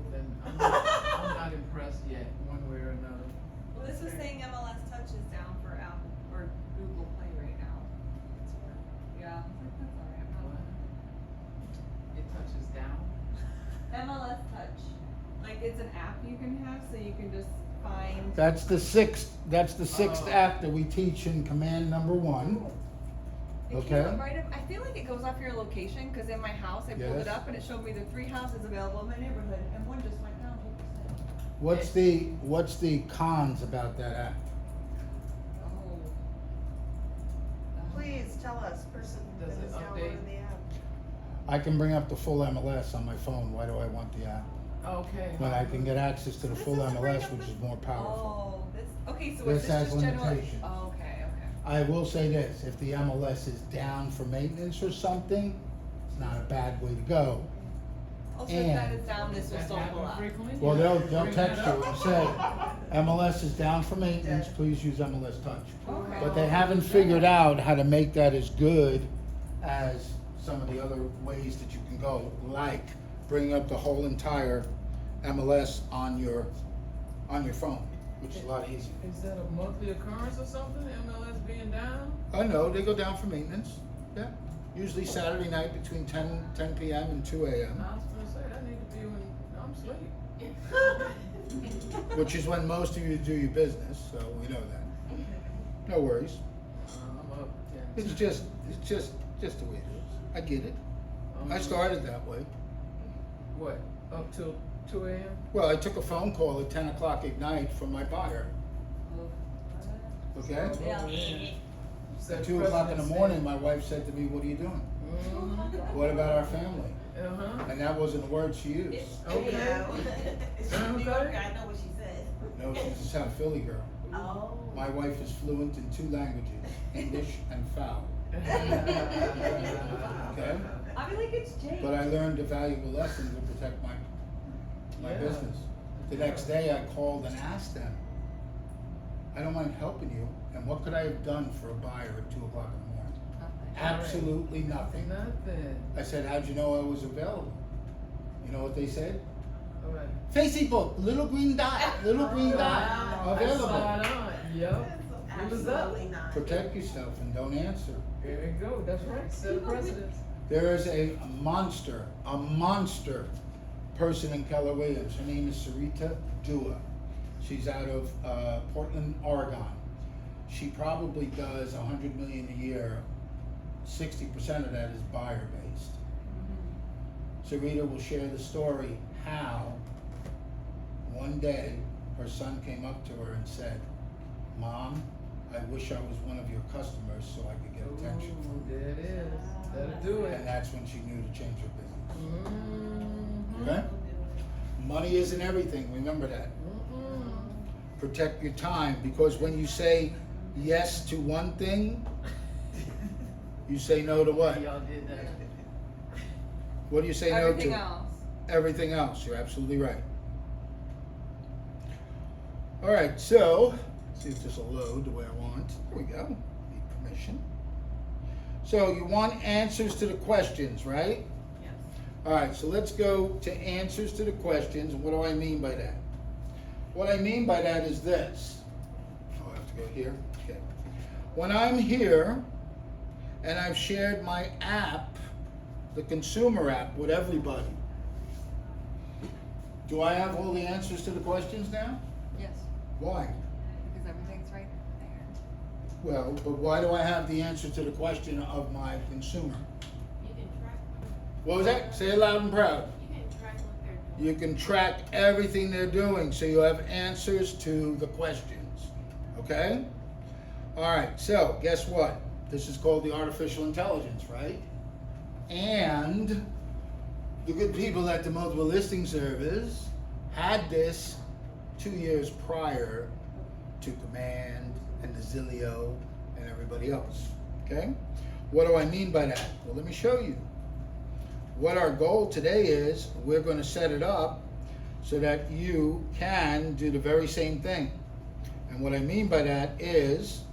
touches down for Apple or Google Play right now. Yeah, I was like, that's alright. It touches down. MLS Touch. Like it's an app you can have, so you can just find. That's the sixth Oh. app that we teach in command number 1. It came up Okay. right up, I feel like it goes off your location, because in my house, I pulled Yes. it up and it showed me the 3 houses available in my neighborhood, and one just went down 2%. What's the cons about that app? Oh. Please tell us, person that Does it is update? downloading the app. I can bring up the full MLS on my phone. Why do I want the app? Okay. When I can get access to the This full isn't right MLS, up which the- is more powerful. Oh, this, okay, so This is has this just general? limitations. Oh, okay, okay. I will say this, if the MLS is down for maintenance or something, it's not a bad way to go. Also, if that And- is down, this will That still pull happen up. frequently? Well, they'll Bring text that you up. and say, MLS is down for maintenance, please use MLS Touch. Okay. But they haven't figured out how to make that as good as some of the other ways that you can go, like bringing up the whole entire MLS on your phone, which is a lot easier. Is that a monthly occurrence or something, MLS being down? I know, they go down for maintenance, yeah. Usually Saturday night between 10 p.m. and 2 a.m., I was gonna say, that need to be when I'm asleep. which is when most of you do your business, so we know that. No worries. I'm up at 10. It's just the way it is. I get it. I started that way. What, up till 2 a.m.? Well, I took a phone call at 10 o'clock at night from my buyer, okay? Yeah. At 2 o'clock in the morning, my wife said to me, "What are you doing? Mm-hmm. What about our family?" Uh-huh. And that wasn't the word she used. Okay. She's a New Yorker, I know what she said. No, she's a South Philly girl. Oh. My wife is fluent in 2 languages, English and foul, okay? I mean, like it's Jake. But I learned a valuable lesson to protect my Yeah. business. The next day, I called and asked them, "I don't mind helping you, and what could I have done for a buyer at 2 o'clock in the morning?" Absolutely nothing. Nothing. I said, "How'd you know I was available?" You know what they said? All right. Facebook, little green dot, little green dot, Wow, available. spot on. Yep. It was up. Absolutely not. Protect yourself and don't answer. There you go. That's right. Set a precedence. There is a monster person in Keller Williams. Her name is Sarita Dua. She's out of Portland, Oregon. She probably does $100 million a year. 60% of that is buyer based. Sarita will share the story how one day her son came up to her and said, "Mom, I wish I was one of your customers so I could get attention." Ooh, there it is. That'll do And it. that's when she knew to change her business. Mm-hmm. Okay? Money isn't everything, remember that. Mm-mm. Protect your time, because when you say yes to one thing, you say no to what? Y'all did that. What do you say no Everything to? else. Everything else, you're absolutely right. All right, so, see if this will load the way I want. There we go, need permission. So you want answers to the questions, right? Yes. All right, so let's go to answers to the questions. And what do I mean by that? What I mean by that is this. Oh, I have to go here? Okay. When I'm here and I've shared my app, the consumer app, with everybody, do I have all the answers to the questions now? Yes, Why? because everything's right there. Well, but why do I have the answer to the question of my consumer? You can track, What was that? Say it loud and proud. you can track what they're doing. You can track everything they're doing, so you have answers to the questions, okay? All right, so guess what? This is called the artificial intelligence, right? And the good people at the multiple listing service had this 2 years prior to Command and the Zillow and everybody else, okay? What do I mean by that? Well, let me show you. What our goal today is, we're going to set it up so that you can do the very same thing. And what I mean by that is,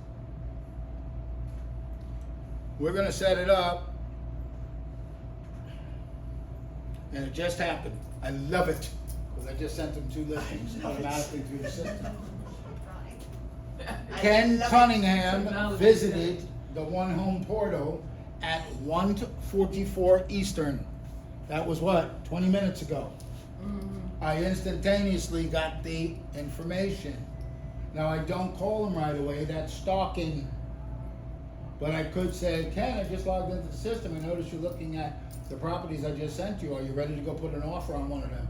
we're going to set it up, and it just happened. I love it, because I just sent them 2 listings automatically through the system. I'm crying. Ken Cunningham Technology. visited the OneHome portal at 1:44 Eastern. That was what, 20 minutes ago. I instantaneously got the information. Now, I don't call him right away, that's stalking. But I could say, Ken, I just logged into the system, I noticed you're looking at the properties I just sent you. Are you ready to go put an offer on one of them?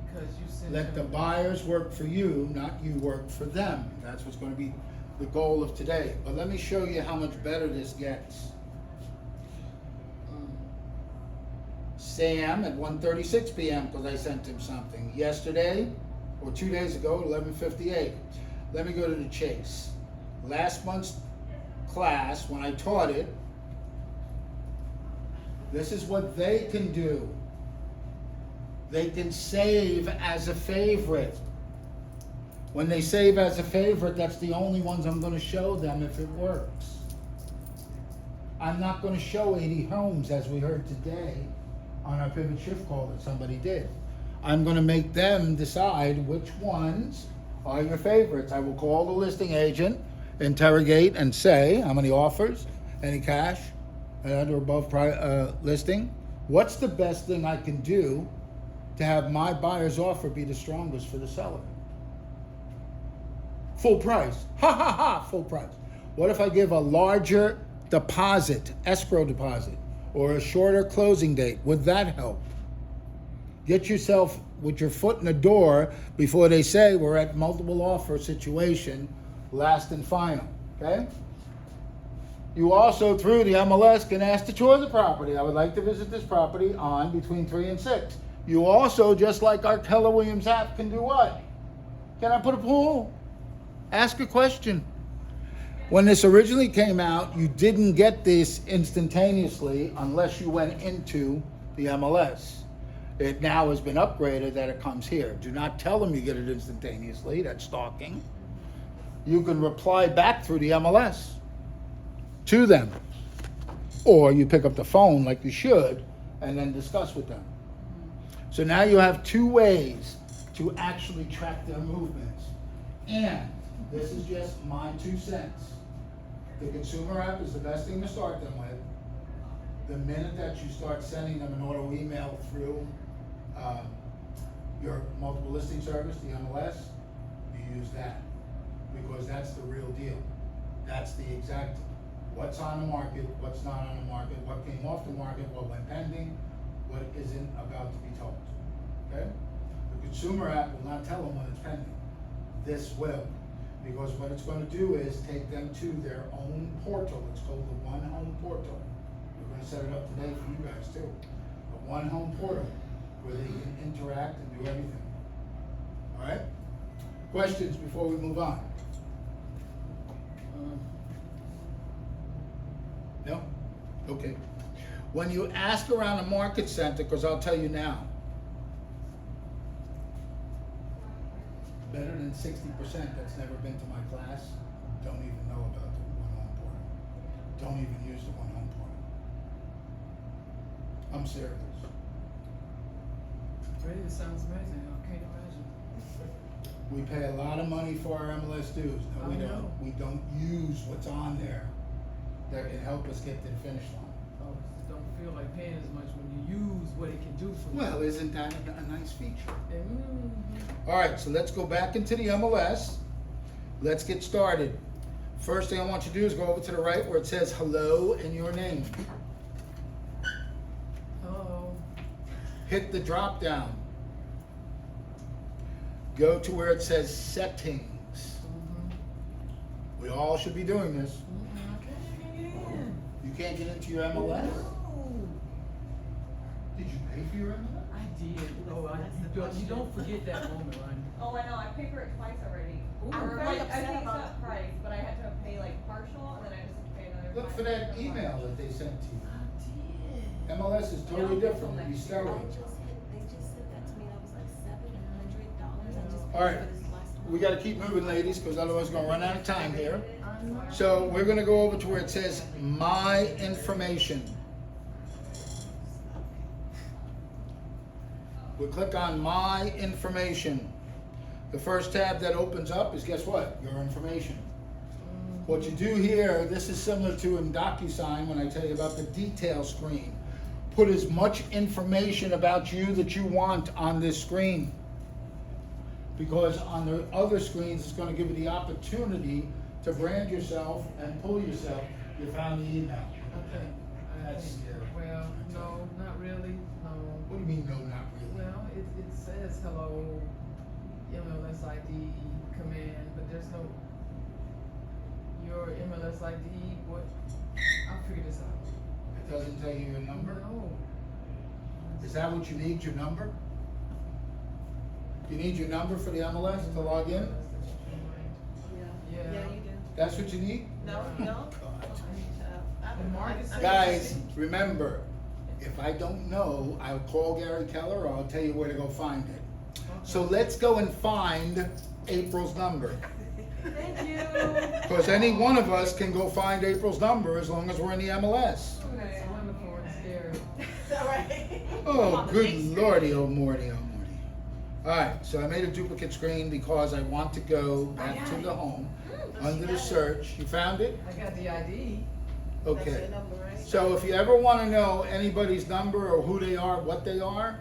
Because you sent Let the them- buyers work for you, not you work for them. That's what's gonna be the goal of today. But let me show you how much better this gets. Sam at 1:36 p.m. because I sent him something yesterday or 2 days ago at 11:58. Let me go to the chase. Last month's class, when I taught it, this is what they can do. They can save as a favorite. When they save as a favorite, that's the only ones I'm going to show them if it works. I'm not going to show 80 homes as we heard today on our pivot shift call that somebody did. I'm going to make them decide which ones are your favorites. I will call the listing agent, interrogate, and say how many offers, any cash, at or above listing. What's the best thing I can do to have my buyer's offer be the strongest for the seller? Full price. Ha ha ha, full price. What if I give a larger deposit, escrow deposit, or a shorter closing date? Would that help? Get yourself with your foot in the door before they say we're at multiple offer situation, last and final, okay? You also, through the MLS, can ask to tour the property. I would like to visit this property on between 3 and 6. You also, just like our Keller Williams app, can do what? Can I put a pool? Ask a question. When this originally came out, you didn't get this instantaneously unless you went into the MLS. It now has been upgraded that it comes here. Do not tell them you get it instantaneously. That's stalking. You can reply back through the MLS to them. Or you pick up the phone like you should and then discuss with them. So now you have 2 ways to actually track their movements. And this is just my 2 cents. The consumer app is the best thing to start them with. The minute that you start sending them an auto email through your multiple listing service, the MLS, you use that. Because that's the real deal. That's the exact what's on the market, what's not on the market, what came off the market, what went pending, what isn't about to be told. Okay? The consumer app will not tell them when it's pending. This will. Because what it's going to do is take them to their own portal. It's called the OneHome portal. We're going to set it up today for you guys too. The OneHome portal where they can interact and do everything. All right? Questions before we move on? No? Okay. When you ask around a market center, because I'll tell you now, better than 60% that's never been to my class don't even know about the OneHome portal. Don't even use the OneHome portal. I'm serious. Really, it sounds amazing. I can't imagine. We pay a lot of money for our MLS dues. No, we I know. don't. We don't use what's on there that can help us get to the finish line. Oh, it don't feel like paying as much when you use what it can do for you. Well, isn't that a nice feature? Mhm. All right, so let's go back into the MLS. Let's get started. First thing I want you to do is go over to the right where it says hello and your name. Oh, Hit the drop down. Go to where it says settings. We all should be doing this. I can't even get in. You can't get into your MLS? No. Did you pay for your MLS? I did. Oh, you don't forget that moment, right? Oh, I know, I paid for it twice already. I'm Or, very like, I upset paid about that that. price, but I had to pay like partial, and then I just had to pay another. Look for that email that they sent to you. I did. MLS is totally different than these They steroids. just said that to me, that was like $700, I just paid All right, for this last one. we gotta keep moving, ladies, because otherwise we're gonna run out of time here. So we're gonna go over to where it says My Information. We click on My Information. The first tab that opens up is, guess what? Your information. Mm-hmm. What you do here, this is similar to in DocuSign when I tell you about the detail screen. Put as much information about you that you want on this screen. Because on the other screens, it's going to give you the opportunity to brand yourself and pull yourself. You found the email. Okay. That's, Well, no, not really, no. what do you mean, no, not really? Well, it says hello, MLS ID command, but there's no, your MLS ID, what, I'll figure this out. It doesn't tell you your number? No. Is that what you need, your number? You need your number for the MLS to log in? Yeah. Yeah, you do. That's what you need? No, no. And Marcus said- Guys, remember, if I don't know, I'll call Gary Keller or I'll tell you where to go find it. So let's go and find April's number. Thank you. Because any one of us can go find April's number as long as we're in the MLS. It's wonderful and scary. All right. Oh, good lordy, oh Morty, oh Morty. Alright, so I made a duplicate screen because I want to go back to the home. Under the search, you found it? I got the ID. That's Okay. your number, right? So if you ever want to know anybody's number or who they are, what they are,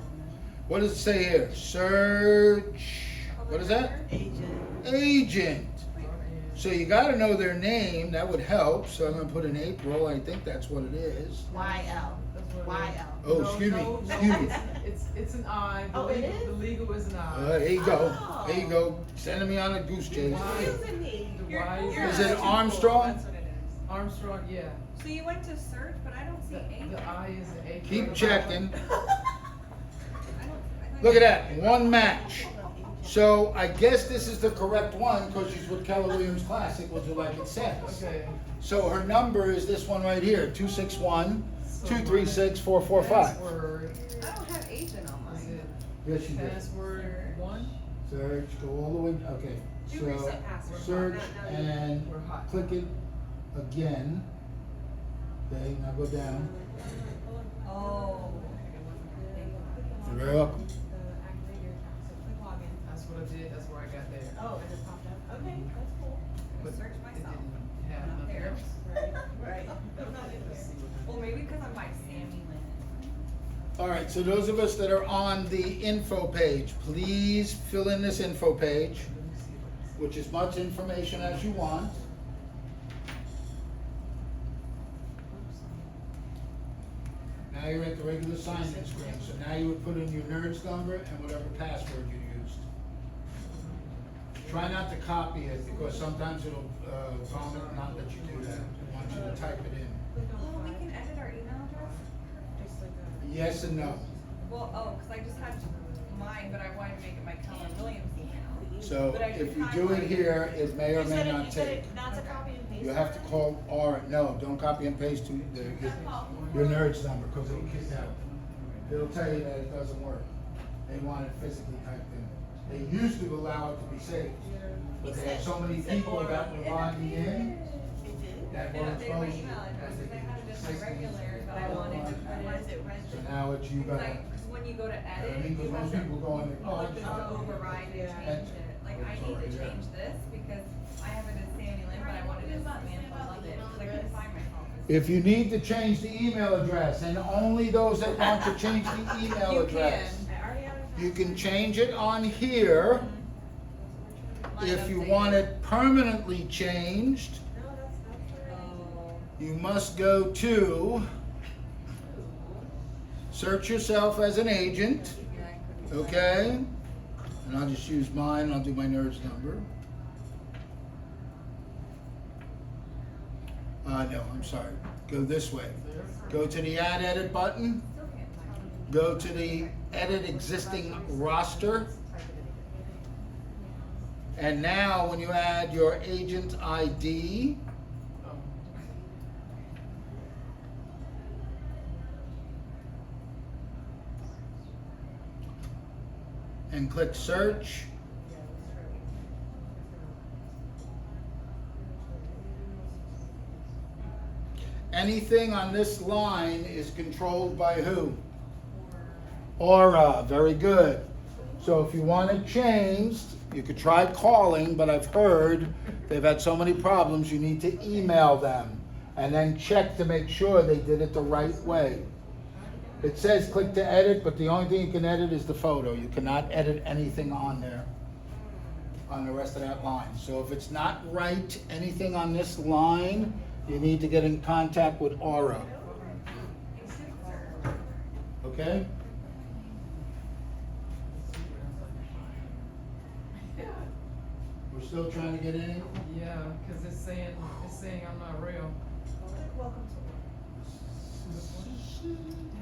what does it say here? Search, what is that? Agent. Agent. And So you got to know their name, that would help. So I'm going to put in April, I think that's what it is. YL. that's what it is. YL. Oh, No, excuse me, no, no, excuse me. It's an I. The Oh, it legal- is? The legal is an I. There you go, Oh. there you go. Sending me on a goose chase. Why? Excuse me. The Y Is it Armstrong? That's what it is. Armstrong, yeah. So you went to search, but I don't see The A. I is an A. Keep checking. I thought Look at that, one match. So I guess this is the correct one because she's with Keller Williams Classic, which is like it says. Okay. So her number is this one right here, 261-236-445. Password I don't have agent on is mine. it Yes, you did. password 1? Search, go all the way, okay. Do So reset password. search No, no, and We're hot. click it again. Okay, now go down. Oh. You're very welcome. That's what I did, that's where I got there. Oh, it just popped up. Okay, that's cool. But Search it myself. didn't have nothing There. else. Right. Let's see what Well, maybe because I'm by Sammy Lynn. All right, so those of us that are on the info page, please fill in this info page, let me see what which is much information as you want. Now you're at the regular sign-in screen, so now you would put in your NERDS number and whatever password you used. Try not to copy it because sometimes it'll vomit, not let you do that. I want you to type it in. Oh, we can edit our email address? Yes and no. Well, oh, because I just had mine, but I wanted to make it my Keller Williams email. So But I if can you do it here, it may or You may said it, not you said take. it not to copy and paste? You have to call no, don't copy and paste to your NERDS number because it'll kick out. It'll tell you that it doesn't work. They want it physically typed in. They used to allow it to be saved. But they have so many people that were logging in It did? that It were updated my exposed. email address, because I had it as my regular, but I wanted to put Why is it. it red? So now it's you Because gotta, when you go to I edit, mean, you because have most to people go in and, oh, click this to override and change it. Like, I need to change this because I have it as Sammy Lynn, but I wanted it as Samantha Lovett, because I couldn't find myself. if you need to change the email address, and only those that want to change the email You address, can. I already have it. you can change it on here. Mine If you updated. want it permanently changed, No, that's Oh. you must go to search yourself as an agent, Yeah, I couldn't. okay? And I'll just use mine, I'll do my NERDS number. No, I'm sorry. Go this way. Go to the Add Edit button. Still can't find it. Go to the Edit Existing Roster. And now when you add your agent ID, and click Search, anything on this line is controlled by who? Aura, very good. So if you want it changed, you could try calling, but I've heard they've had so many problems, you need to email them and then check to make sure they did it the right way. It says click to edit, but the only thing you can edit is the photo. You cannot edit anything on there, on the rest of that line. So if it's not right, anything on this line, you need to get in contact with Aura. Okay? We're still trying to get in? Yeah, cause it's saying I'm not real. Welcome to.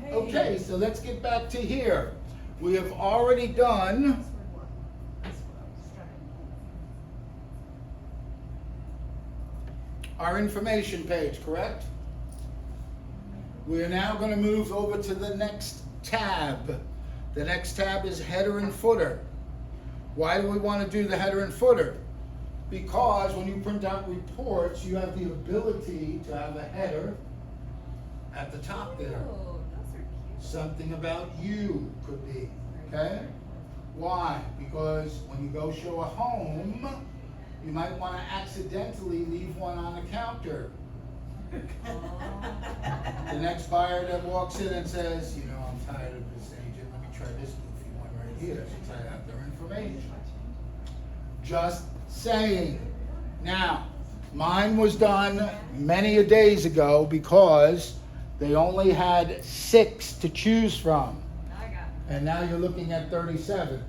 Hey. Okay, so let's get back to here. We have already done our information page, correct? We are now going to move over to the next tab. The next tab is header and footer. Why do we want to do the header and footer? Because when you print out reports, you have the ability to have a header at the top there. Oh, those are cute. Something about you could be, okay? Why? Because when you go show a home, you might want to accidentally leave one on the counter. The next buyer that walks in and says, you know, I'm tired of this agent, let me try this goofy one right here, since I have their information. Just saying. Now, mine was done many a days ago because they only had 6 to choose from. I got it. And now you're looking at 37.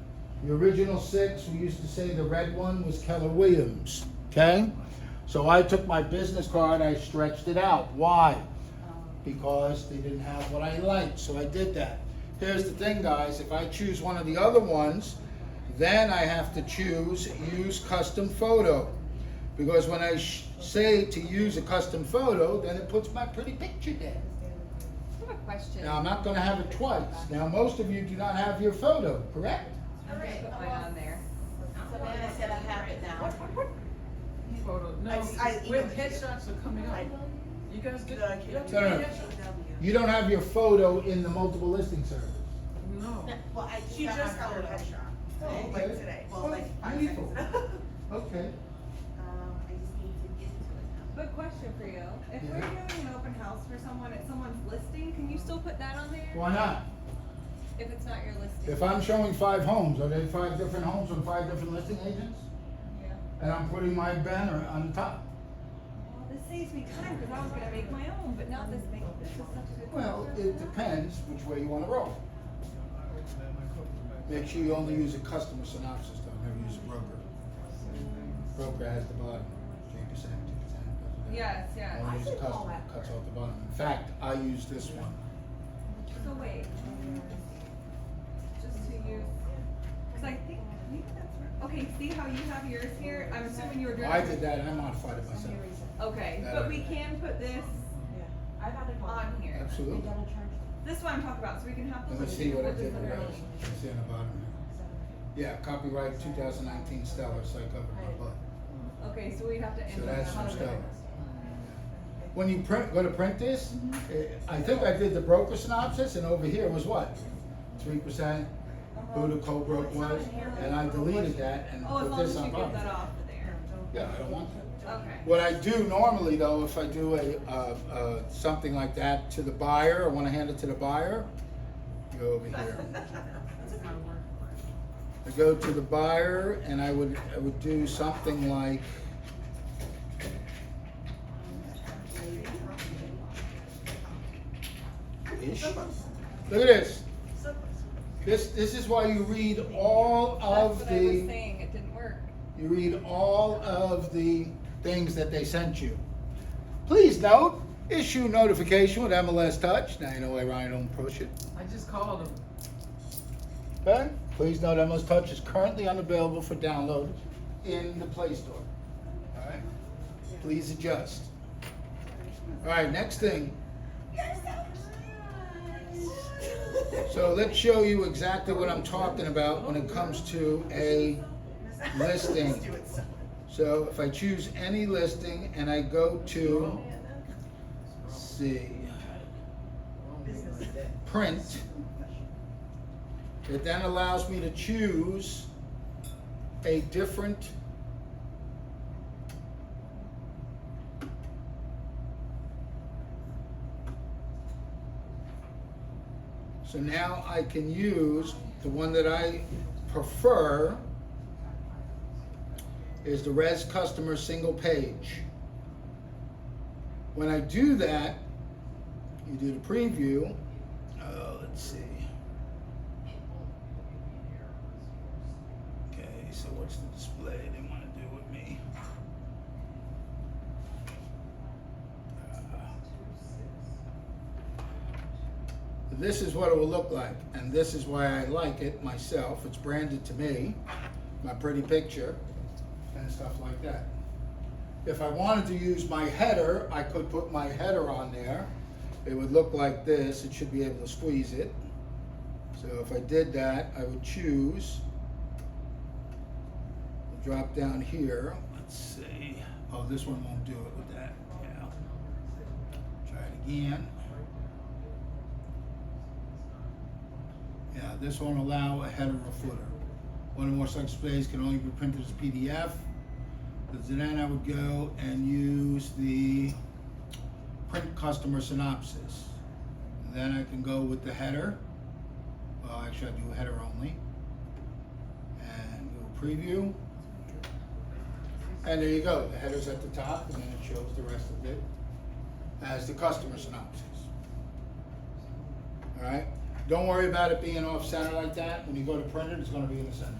The original 6, we used to say the red one was Keller Williams, okay? So I took my business card, I stretched it out. Why? Because they didn't have what I liked, so I did that. Here's the thing, guys, if I choose one of the other ones, then I have to choose use custom photo. Because when I say to use a custom photo, then it puts my pretty picture there. I have a question. Now, I'm not gonna have it twice. Now, most of you do not have your photo, correct? I'm gonna put mine on there. Savannah said I have it now. Photo, no, I when emailed it. headshots are coming up. You guys get, The you guys No, no, get no. headshots? You don't have your photo in the multiple listing service. No. Well, I She got just my got her photo. headshot. Oh, Like okay. today. Well, like 5 Beautiful. seconds ago. Okay. I just need to get to it now. But question for you, if we're Yeah. doing an open house for someone at someone's listing, can you still put that on there? Why not? If it's not your listing? If I'm showing 5 homes, are they 5 different homes from 5 different listing agents? Yeah. And I'm putting my banner on the top. Well, this saves me time, cause I was gonna make my own, but now this makes, this is such a good. Well, feature. it depends which way you wanna roll. Make sure you only use a customer synopsis, though, never use a broker. Broker has the bottom, 3%, 2%. Yes, yes. Only use a customer, cuts off the bottom. In fact, I use this one. So wait. Just to use, cause I think, maybe that's right. Okay, see how you have yours here? I'm assuming you were doing. I did that and I modified it myself. Okay, That but I- we can put this I got it on here. Absolutely. This is what I'm talking about, so we can have the Let me see listing. what I with this did with other those. listing. Let me see on the bottom here. Yeah, copyright 2019 Stellar, so I covered my butt. Okay, so we'd have to So enter that's that. from Stellar. When you go to print this, I think I did the broker synopsis, and over here was what? 3%, who the co-broke was, and I deleted that and Oh, as put long as this you on get bottom. that off of there. Yeah, I don't want that. Okay. What I do normally though, if I do something like that to the buyer, I wanna hand it to the buyer, go over here. I go to the buyer and I would do something like, ish. Look at this. This is why you read all That's of what I was the, saying, it didn't work. you read all of the things that they sent you. Please note, issue notification with MLS Touch. Now you know why Ryan don't push it. I just called them. Okay? Please note MLS Touch is currently unavailable for download in the Play Store. All right? Please adjust. All right, next thing. So let's show you exactly what I'm talking about when it comes to a listing. So if I choose any listing and I go to, let's see, print, It then allows me to choose a different so now I can use the one that I prefer is the Res Customer single page. When I do that, you do the preview. Let's see. Okay, so what's the display they want to do with me? This is what it will look like, and this is why I like it myself. It's branded to me, my pretty picture, and stuff like that. If I wanted to use my header, I could put my header on there. It would look like this. It should be able to squeeze it. So if I did that, I would choose, drop down here. Let's see. Oh, this one won't do it with that. Yeah. Try it again. Yeah, this won't allow a header or footer. One or more such displays can only be printed as PDF. So then I would go and use the print customer synopsis. And then I can go with the header. Well, actually I do a header only. And go preview. And there you go. The header's at the top, and then it shows the rest of it as the customer synopsis. All right? Don't worry about it being off center like that. When you go to print it, it's going to be in the center.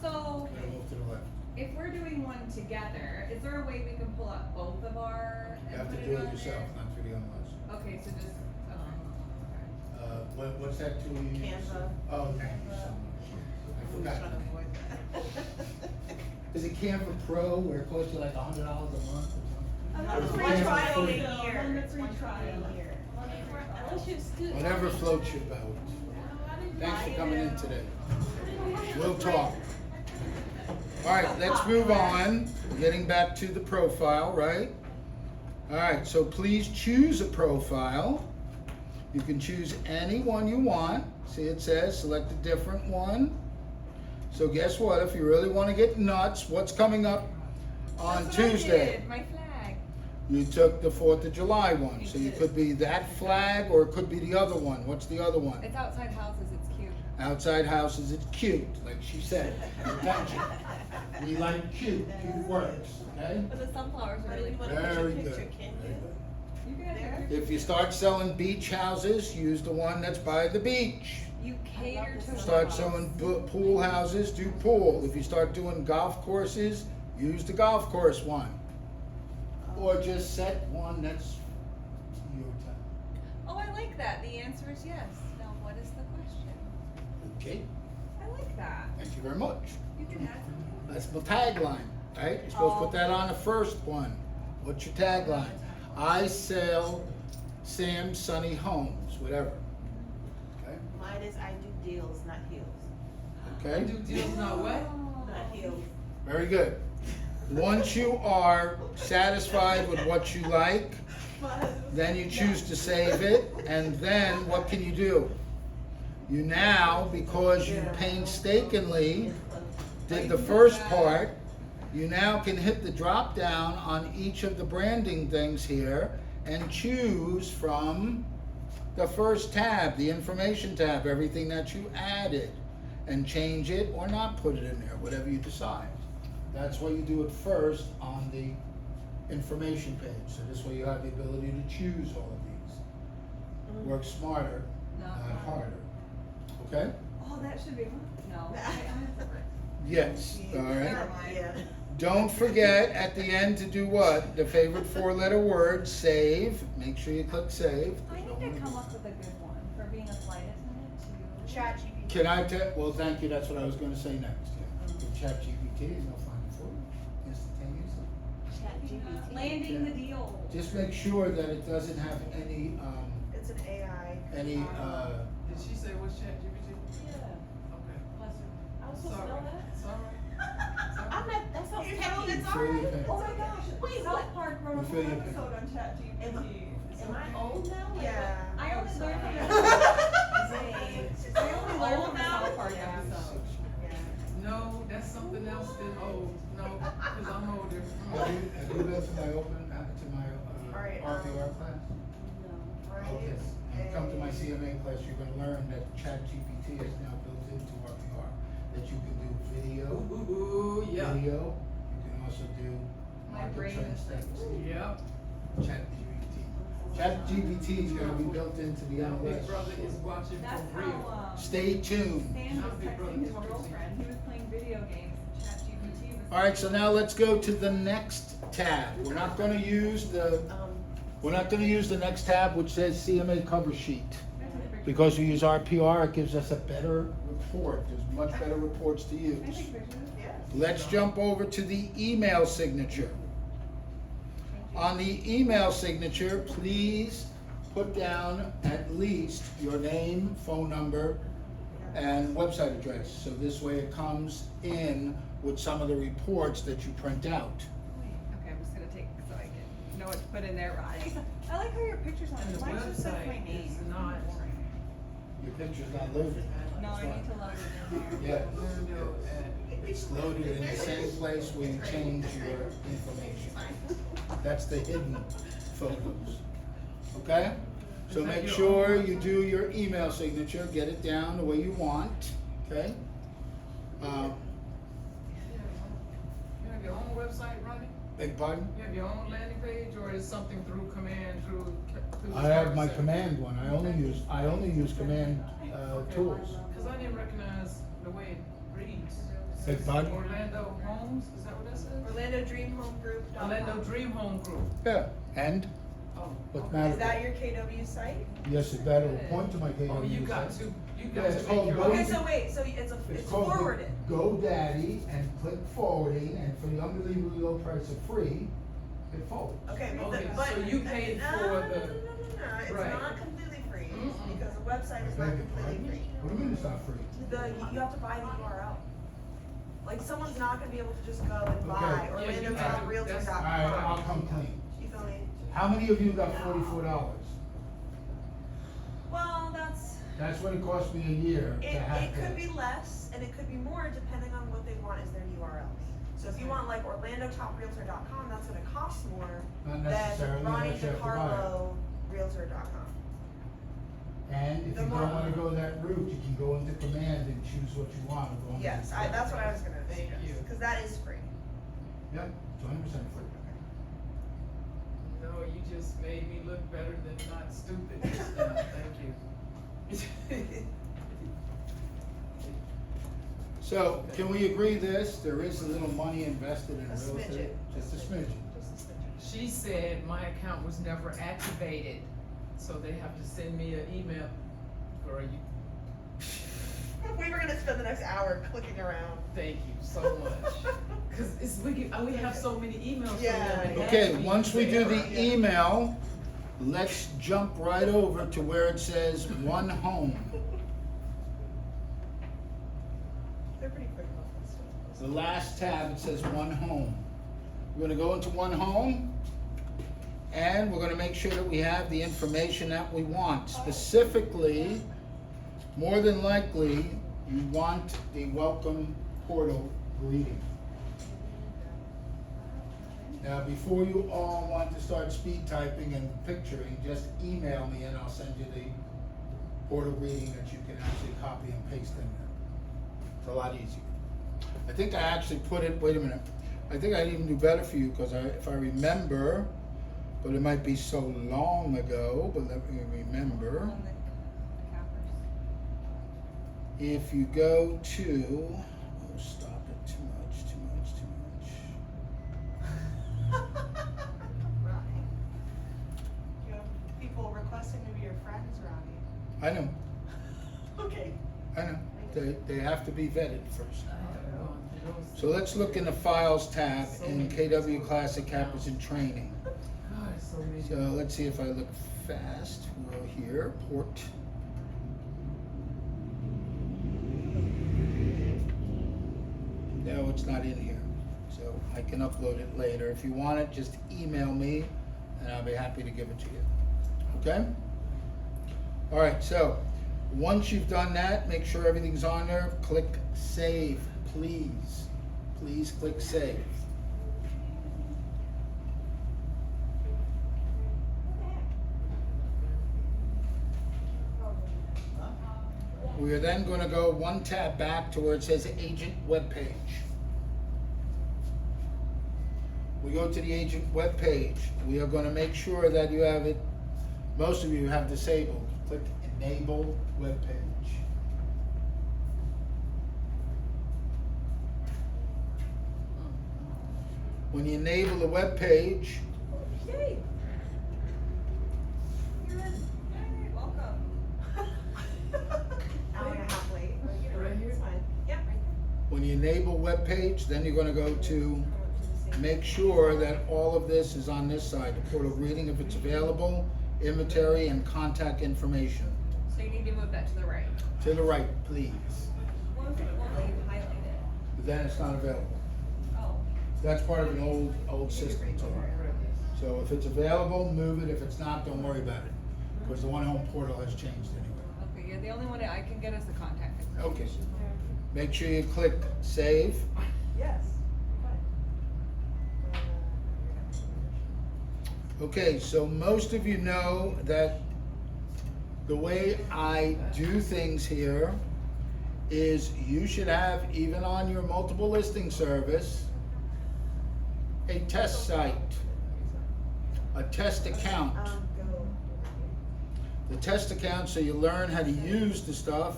So, It'll move to the left. if we're doing one together, is there a way we can pull up both of our You and have to put do on it yourself, there? not through the MLS. Okay, so just, okay. What's that tool you use? Canva. Oh, thank you so much. I I'm forgot. trying to avoid that. Is it Canva Pro where it costs you like $100 a month or something? It's Or free Canva trial Free? a year. It's one trial a year. Unless you're a student. Whatever floats your boat. Thanks for coming in today. We'll talk. All right, let's move on. We're getting back to the profile, right? All right, so please choose a profile. You can choose any one you want. See, it says select a different one. So guess what? If you really want to get nuts, what's coming up on That's what I Tuesday? did, my flag. You took the 4th of July one. You So you did. could be that flag or it could be the other one. What's the other one? It's outside houses, it's cute. Outside houses, it's cute, like she said. Attention. We like cute words, okay? But the sunflowers are But really if you cute. wanna put your Very picture, good. can Very you? good. You can have There. If you start selling beach houses, use the one that's by the beach. You cater to. Start the selling house. pool houses, do pool. If you start doing golf courses, use the golf course one. Or just set one that's your time. Oh, I like that. The answer is yes. Now, what is the question? Okay, I like that. thank you very much. You can add something. That's the tagline, right? You're supposed to put that on the first one. What's your tagline? I sell Sam Sunny Homes, whatever. Okay? Mine is I do deals, not heels. Okay? Do deals not what? Not heels. Very good. Once you are satisfied with what you like, then you choose to save it, and then what can you do? You now, because you painstakingly did the first part, you now can hit the drop down on each of the branding things here and choose from the first tab, the information tab, everything that you added, and change it or not put it in there, whatever you decide. That's why you do it first on the information page. So this way you have the ability to choose all of these. Work smarter, not harder. Okay? Oh, that should be one. No. Yes, all right. Yeah. Don't forget at the end to do what? The favorite 4-letter word, save. Make sure you click save. I need to come up with a good one for being a flight attendant too. ChatGPT. Can I tell, well, thank you, that's what I was gonna say next. With ChatGPT, they'll find it for you instantaneously. ChatGPT. Landing the deal. Just make sure that it doesn't have any, It's an AI. any, Did she say what's ChatGPT? Yeah. Okay. Bless her. I was supposed to Sorry. know that. Sorry. I'm not, that sounds You know, techy. it's feel your pain. Oh my gosh, wait, what? Park You feel your pain. Am I old now? Like, Yeah. I only learned from Dang. I only learned from the South Park hard Yeah. episode. Yeah. No, that's something else that, oh, no, cause I'm older. Have you been to my Alright, RPR class? Right. Okay, when you come to my CMA class, you're gonna learn that ChatGPT is now built into RPR, that you can do video, Ooh, yeah, you can also do My market brain trend is like, studies. yep. ChatGPT is gonna be built into the Now Big MLS. Brother is watching that's for real. how, Stay tuned. Stan was Big Brother texting his talking to you. girlfriend, he was playing video games, and ChatGPT was. Alright, so now let's go to the next tab. We're not gonna use the next tab, which says CMA cover sheet. Because we use RPR, it gives us a better report. There's much better reports to use. Can I take pictures? Yes. Let's jump over to the email signature. On the email signature, please put down at least your name, phone number, and website address. So this way it comes in with some of the reports that you print out. Okay, I'm just gonna take, so I can know what to put in there, Ronnie. I like how your picture's on And it, the mine just says my website name. is not. Your picture's not loaded. No, I need to load it in there. Yeah, it's loaded in the same place where you change your information. That's the hidden photos. Okay? So make sure you do your email signature, get it down the way you want, okay? You have your own website, Ronnie? Beg pardon? You have your own landing page, or is something through command, through the I have my service center? command one, I only use command, tools. Cause I didn't recognize the way it reads. Beg pardon? Orlando Homes, is that what that says? OrlandoDreamHomeGroup.com. Orlando Dream Home Group. Yeah, and, Oh. what's the matter? Is that your KW site? Yes, it better point to my KW. Oh, you got to, you Yeah, got it's to called make your Go- own. Okay, so wait, so it's called the forwarded. GoDaddy, and click forwarding, and for the unbelievably low price of free, it forwards. Okay, but Okay, but. so you paid for the- No, it's Right. not completely free, Mm-mm. because the website is I not beg your completely pardon? free. What do you mean it's not free? You have to buy the URL. Like, someone's not gonna be able to just go and buy Okay. Yeah, you have to- that's- Alright, I'll OrlandoTopRealtor.com. come clean. You feel me? How many of you got $44? Well, that's, That's what it cost me a year to have It could that. be less, and it could be more, depending on what they want as their URLs. So if you want like OrlandoTopRealtor.com, that's gonna cost more Not than necessarily, unless you have to buy it. RonnieDiCarloRealtor.com. And if The you more- don't wanna go that route, you can go into command and choose what you want. as long as Yes, it's that's what I was gonna Thank suggest, you. cause that is free. Yeah, it's 100% free. No, you just made me look better than not stupid just now, thank you. So, can we agree this, there is a little money invested in A real estate? smidgen. Just a smidgen. Just a smidgen. She said my account was never activated, so they have to send me an email. Girl, you, We were gonna spend the next hour clicking around. thank you so much. Cause it's, we have so many emails from Yeah. them. it has Okay, to be once we do the there. email, let's jump right over to where it says OneHome. They're pretty quick about this stuff. The last tab, it says OneHome. We're gonna go into OneHome, and we're gonna make sure that we have the information that we want. Specifically, more than likely, you want the welcome portal greeting. Now, before you all want to start speed typing and picturing, just email me and I'll send you the portal greeting that you can actually copy and paste in there. It's a lot easier. I think I actually put it, wait a minute, I think I even do better for you, because if I remember, but it might be so long ago, but let me remember. on the cappers. If you go to, oh, stop it, too much. Right. You have people requesting to be your friends, Ronnie. I know, Okay. I know, they have to be vetted first. God, So let's look in the Files tab in KW Classic Campus and Training. so many. So let's see if I look fast. We'll go here, port. No, it's not in here, so I can upload it later. If you want it, just email me and I'll be happy to give it to you. Okay? All right, so Once you've done that, make sure everything's on there, click save, please. Please click save. We are then going to go one tab back to where it says agent webpage. We go to the agent webpage. We are going to make sure that you have it, most of you have disabled. Click enable webpage. When you enable the webpage, Yay! You're in. Yay, welcome. Hour and a half late, but you know, Right here? it's fine. Yep, right when you enable webpage, then you're going to go to there. make sure that all of this is on this side, the portal greeting if it's available, inventory, and contact information. So you need to move that to the right. To the right, please. What if you highlight But then it's not available. it? Oh. That's part of an old system too. So if it's available, move it. If it's not, don't worry about it. Because the OneHome portal has changed anyway. Okay, yeah, the only one I can get is the contact Okay. information. Make sure you click save. Yes. Okay, so most of you know that the way I do things here is you should have, even on your multiple listing service, a test site, a test account. Go. The test account, so you learn how to use the stuff,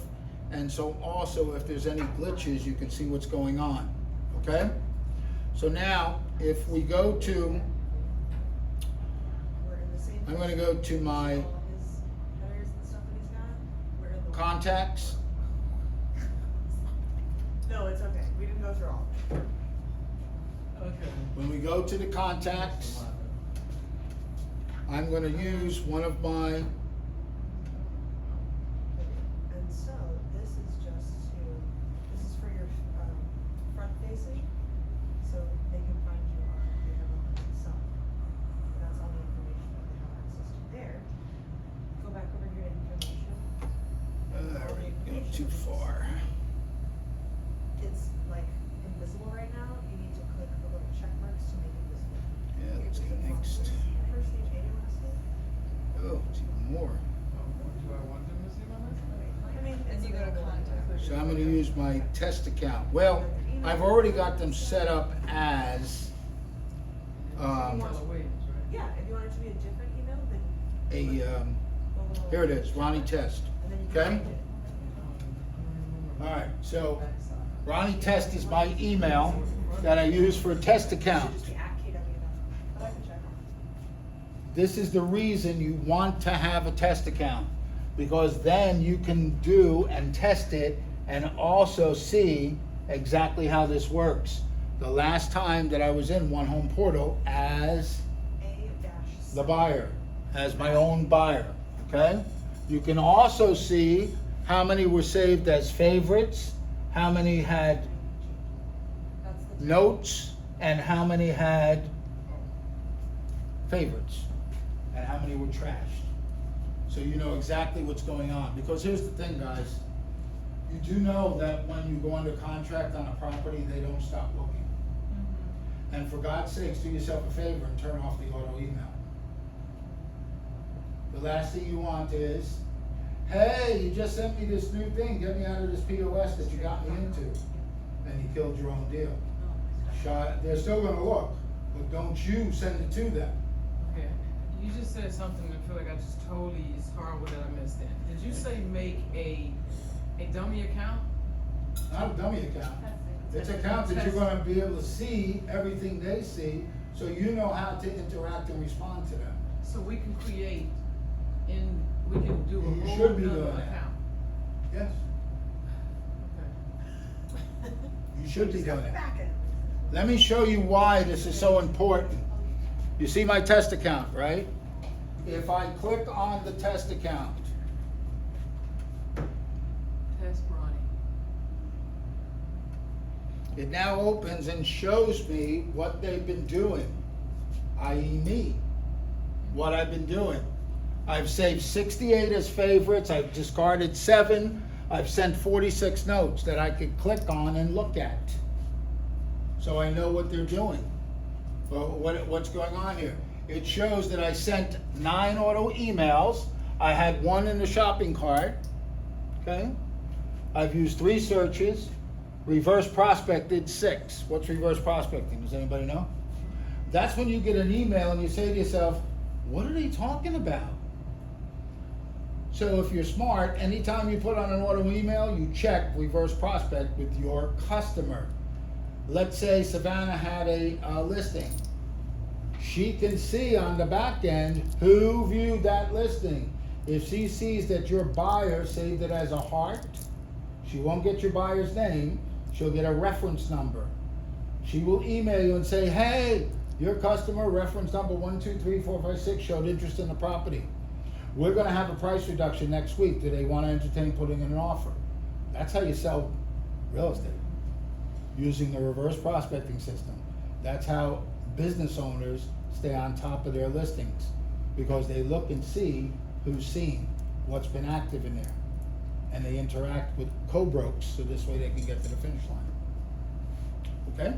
and so also if there's any glitches, you can see what's going on, okay? So now, if we go to, We're in the same. I'm gonna go to my All of his headers and stuff that he's got. We're in the. contacts. No, it's okay. We didn't go through all. Okay. When we go to the contacts, I'm gonna use one of my, And so this is just to, this is for your front facing, so they can find you on your side. That's all the information that they have access to there. Go back over here to information. go too far. It's like invisible right now. You need to click the little check marks to make it visible. Yeah, let's go next. First name and last name. Oh, it's even more. Do I want them to see my last name? I mean, And it's you go to available. contact. So I'm gonna use my test account. Well, I've already got them set up as, Keller Williams, right? Yeah, if you want it to be a different email, then. a, the little- here it is, Ronnie Test, And then you okay? can find it. Alright, so Ronnie Test is my email that I use for a test account. Just be at KW though, but I can check. This is the reason you want to have a test account, because then you can do and test it and also see exactly how this works. The last time that I was in OneHome portal as the buyer, as my own buyer, okay? You can also see how many were saved as favorites, how many had That's the. notes, and how many had favorites, and how many were trashed. So you know exactly what's going on. Because here's the thing, guys. You do know that when you go under contract on a property, they don't stop looking. And for God's sakes, do yourself a favor and turn off the auto email. The last thing you want is, hey, you just sent me this new thing, get me out of this POS that you got me into. And you killed your own deal. They're still gonna look, but don't you send it to them. Okay, you just said something that I feel like I just totally, it's horrible that I missed it. Did you say make a dummy account? Not a dummy account. It's an account that you're gonna be able to see everything they see, so you know how to interact and respond to them. So we can create we can do a You whole should be nother doing that. account. Yes, Okay. you should be Just go doing it. back in. Let me show you why this is so important. You see my test account, right? If I click on the test account, Test Ronnie. it now opens and shows me what they've been doing, i.e. me, what I've been doing. I've saved 68 as favorites, I've discarded 7, I've sent 46 notes that I could click on and look at. So I know what they're doing. Well, what's going on here? It shows that I sent 9 auto emails, I had 1 in the shopping cart, okay? I've used 3 searches, reverse prospected 6. What's reverse prospecting? Does anybody know? That's when you get an email and you say to yourself, what are they talking about? So if you're smart, anytime you put on an auto email, you check reverse prospect with your customer. Let's say Savannah had a listing. She can see on the back end who viewed that listing. If she sees that your buyer saved it as a heart, she won't get your buyer's name, she'll get a reference number. She will email you and say, hey, your customer, reference number 123456, showed interest in the property. We're gonna have a price reduction next week. Do they wanna entertain putting in an offer? That's how you sell real estate, using the reverse prospecting system. That's how business owners stay on top of their listings, because they look and see who's seen, what's been active in there. And they interact with co-brokes, so this way they can get to the finish line. Okay?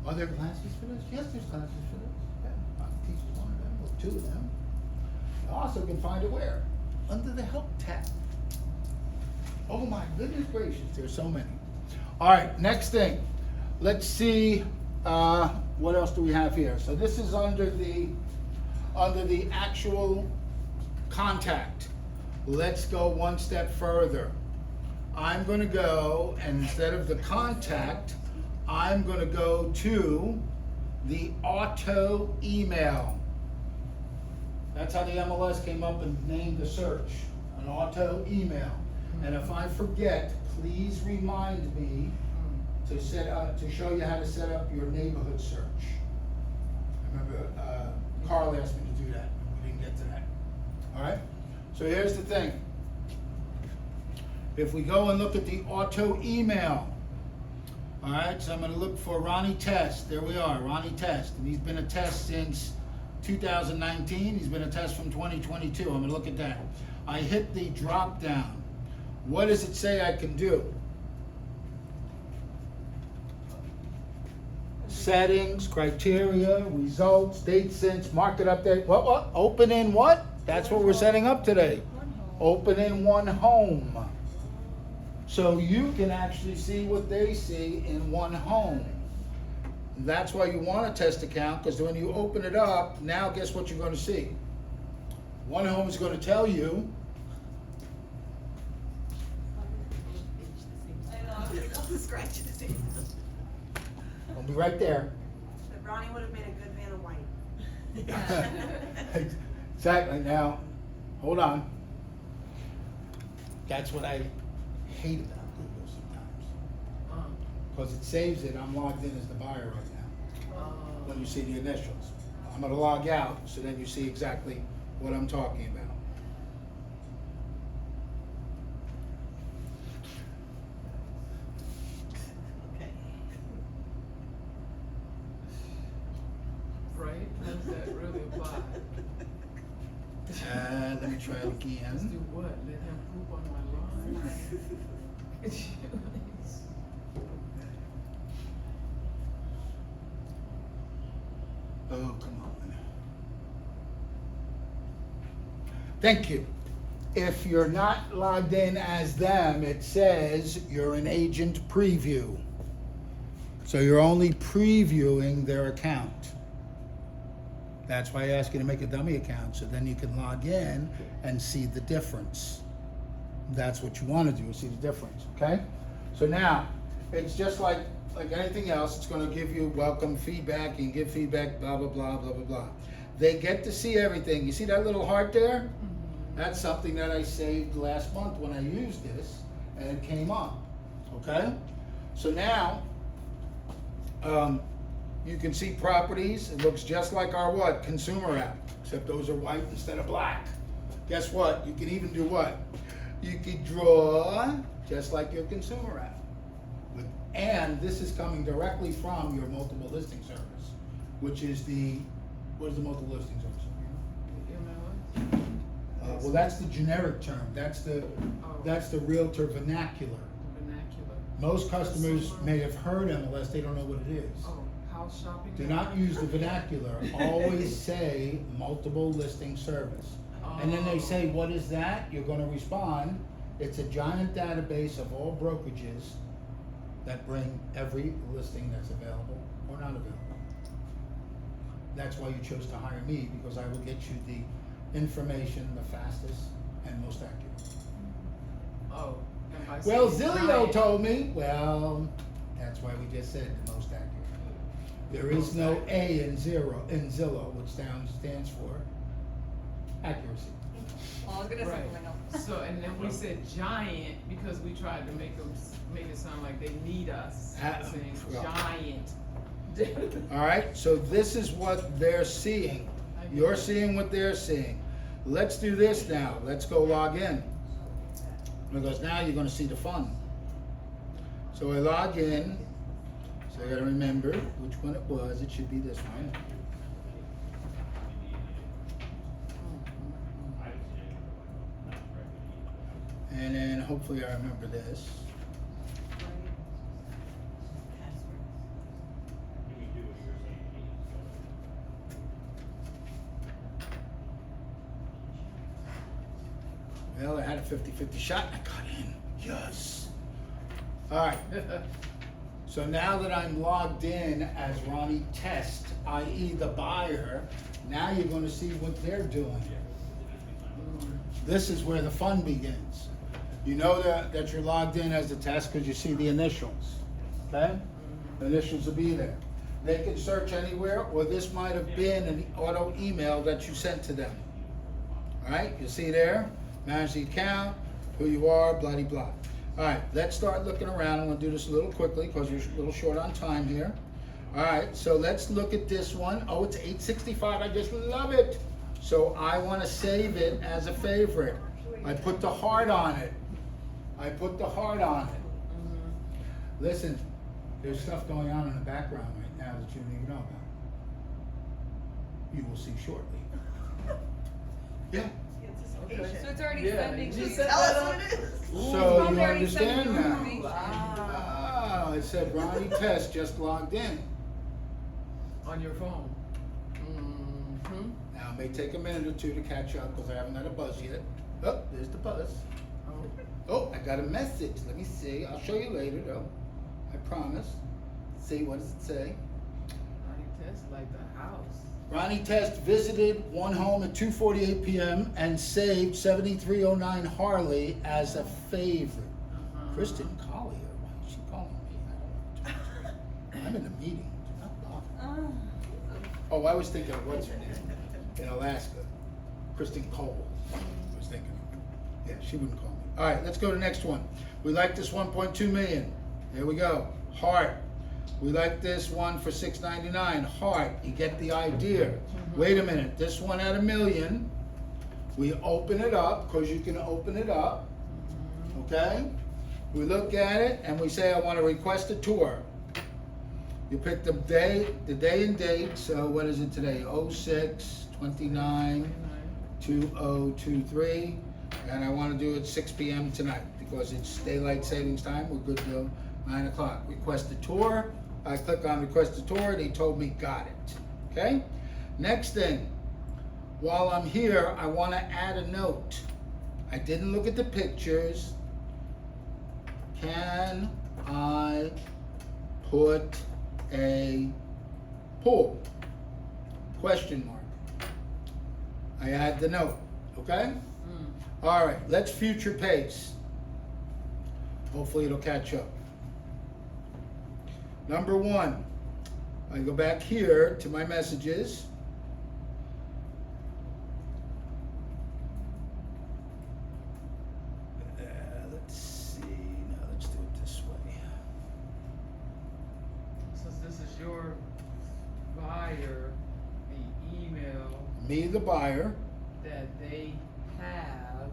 Are there classes for this? Yes, there's classes for this. Yeah, I teach one of them, or 2 of them. You also can find it where? Under the help tab. Oh my goodness gracious, there's so many. All right, next thing. Let's see, what else do we have here? So this is under the actual contact. Let's go one step further. I'm gonna go, and instead of the contact, I'm gonna go to the auto email. That's how the MLS came up and named the search, an auto email. And if I forget, please remind me to to show you how to set up your neighborhood search. I remember Carl asked me to do that, we didn't get to that. All right, so here's the thing. If we go and look at the auto email, all right, so I'm gonna look for Ronnie Test. There we are, Ronnie Test, and he's been a test since 2019. He's been a test from 2022. I'm gonna look at that. I hit the drop down. What does it say I can do? Settings, criteria, results, date since, market update. What? Open in what? That's what we're setting up today. Open in OneHome. So you can actually see what they see in OneHome. That's why you want a test account, because when you open it up, now guess what you're going to see? OneHome is going to tell you. I'll scratch it. I'll be right there. But Ronnie would have made a good man of white. Exactly. Now, hold on. That's what I hate about Google sometimes, because it saves it. I'm logged in as the buyer right now. When you see the initials, I'm going to log out, so then you see exactly what I'm talking about. Okay. Right? How does that really apply? Let me try it Let's do again. what? Let him poop on my lawn? Oh, come on. Thank you. If you're not logged in as them, it says you're an agent preview. So you're only previewing their account. That's why I ask you to make a dummy account, so then you can log in and see the difference. That's what you want to do, is see the difference, okay? So now, it's just like anything else. It's going to give you welcome feedback. You can give feedback, blah, blah, blah, blah, blah, blah. They get to see everything. You see that little heart there? That's something that I saved last month when I used this, and it came up, okay? So now, you can see properties. It looks just like our what? Consumer app, except those are white instead of black. Guess what? You can even do what? You could draw just like your consumer app. And this is coming directly from your multiple listing service, which is what is the multiple listing service? well, that's the generic term, that's the Realtor vernacular. Vernacular. Most customers may have heard MLS, they don't know what it is. Oh, house shopping? Do not use the vernacular, always say multiple listing service. And then they say, what is that? You're gonna respond, it's a giant database of all brokerages that bring every listing that's available or not available. That's why you chose to hire me, because I will get you the information the fastest and most accurate. Oh. and by Well, saying Zillow giant- told me, well, that's why we just said the most accurate. There is no A in Zillow, which stands for accuracy. Well, I was gonna say Right. something else. So, and then we said giant because we tried to make it sound like they need us, saying well. giant. All right, so this is what they're seeing. You're seeing what they're seeing. Let's do this now. Let's go log in. Because now you're gonna see the fun. So I log in. So I gotta remember which one it was. It should be this one. And then hopefully I remember this. Well, I had a 50-50 shot and I got in. Yes. All right. So now that I'm logged in as Ronnie Test, i.e. the buyer, now you're gonna see what they're doing. This is where the fun begins. You know that you're logged in as the test because you see the initials, okay? The initials will be there. They can search anywhere, or this might have been an auto email that you sent to them. All right, you see there, manage the account, who you are, blah, blah, blah. All right, let's start looking around. I'm gonna do this a little quickly because we're a little short on time here. All right, so let's look at this one. Oh, it's 865, I just love it. So I wanna save it as a favorite. I put the heart on it. I put the heart on it. Listen, there's stuff going on in the background right now that you don't even know about. You will see shortly. Yeah. So it's already Yeah, sending you to you. said Tell us what it is. So Probably you already sent understand you now? information. Ah, it said Ronnie Test just logged in. On your phone. Mm-hmm. Now it may take a minute or two to catch up because I haven't got a buzz yet. Oh, there's the buzz. Oh. Oh, I got a message. Let me see. I'll show you later though. I promise. See, what does it say? I test like the house. Ronnie Test visited OneHome at 2:48 p.m. and saved 7309 Harley as a favorite. Kristen Collier, why is she calling me? I don't know. I'm in a meeting. Do not bother. Oh, I was thinking of what's her name in Alaska. Kristen Cole. I was thinking of. Yeah, she wouldn't call me. All right, let's go to the next one. We like this 1.2 million. There we go. Heart. We like this one for $699. Heart. You get the idea. Wait a minute. This one at $1 million. We open it up because you can open it up. Okay? We look at it and we say, I want to request a tour. You pick the day and date. So what is it today? 06/29/2023. And I want to do it 6 p.m. tonight because it's daylight savings time. We're good till 9 o'clock. Request a tour. I click on request a tour and he told me got it. Okay? Next thing. While I'm here, I want to add a note. I didn't look at the pictures. Can I put a pool? Question mark. I add the note. Okay? All right, let's future pace. Hopefully it'll catch up. Number one, I go back here to my messages. Let's see, now let's do it this way. Since this is your buyer, the email Me, the buyer, that they have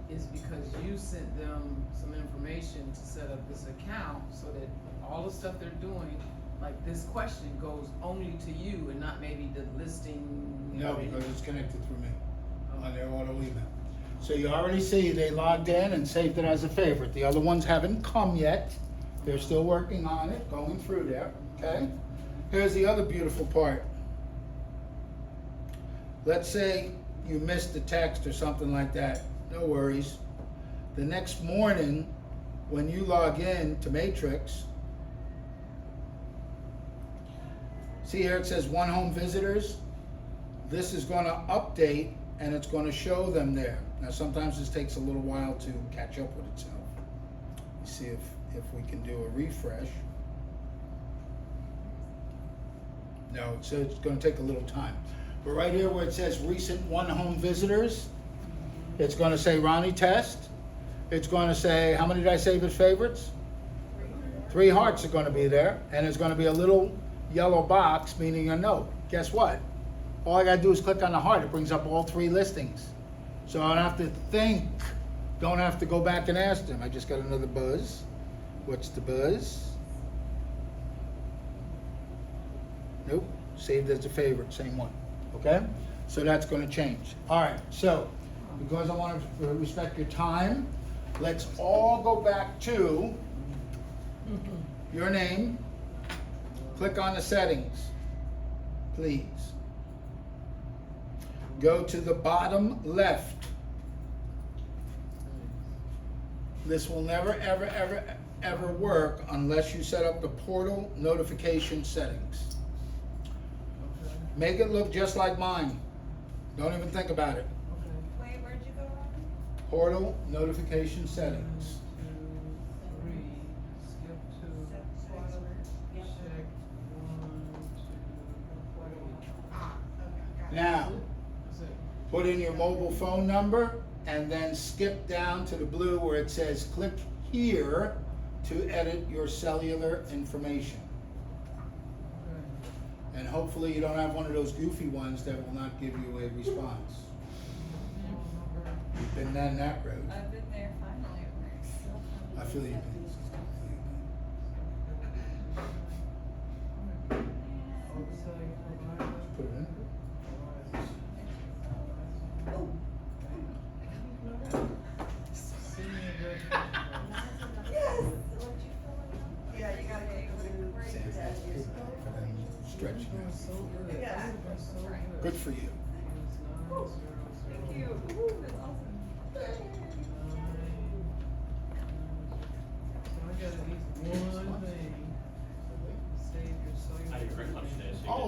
is because you sent them some information to set up this account so that all the stuff they're doing, like this question goes only to you and not maybe the listing. no, because it's connected through me. on their auto email. So you already see they logged in and saved it as a favorite. The other ones haven't come yet. They're still working on it, going through there, okay? Here's the other beautiful part. Let's say you missed a text or something like that. No worries. The next morning, when you log in to Matrix, see here it says OneHome visitors. This is going to update and it's going to show them there. Now sometimes this takes a little while to catch up with itself. Let's see if we can do a refresh. No, so it's going to take a little time. But right here where it says recent OneHome visitors, it's going to say Ronnie Test. It's going to say, how many did I save as favorites? 3 hearts are going to be there, and there's going to be a little yellow box meaning a no. Guess what? All I got to do is click on the heart. It brings up all 3 listings. So I don't have to think, don't have to go back and ask them. I just got another buzz. What's the buzz? Nope, saved as a favorite, same one. Okay? So that's going to change. All right, so because I want to respect your time, let's all go back to your name. Click on the settings, please. Go to the bottom left. This will never, ever, ever, ever work unless you set up the portal notification settings. Make it look just like mine. Don't even think about it. Wait, where'd you go, Ron? Portal notification settings. 1, 2, 3, skip 2, check 1, 2, 3. Now, That's it. put in your mobile phone number and then skip down to the blue where it says click here to edit your cellular information. And hopefully you don't have one of those goofy ones that will not give you a response. You've been down that road. I've been there, finally it works. I feel you. Put it in. Yeah, you gotta go Stretch. So good. Yeah. So good. Good for you. Thank you. Ooh, that's awesome. So I got at least one thing. Save your cellular. Oh.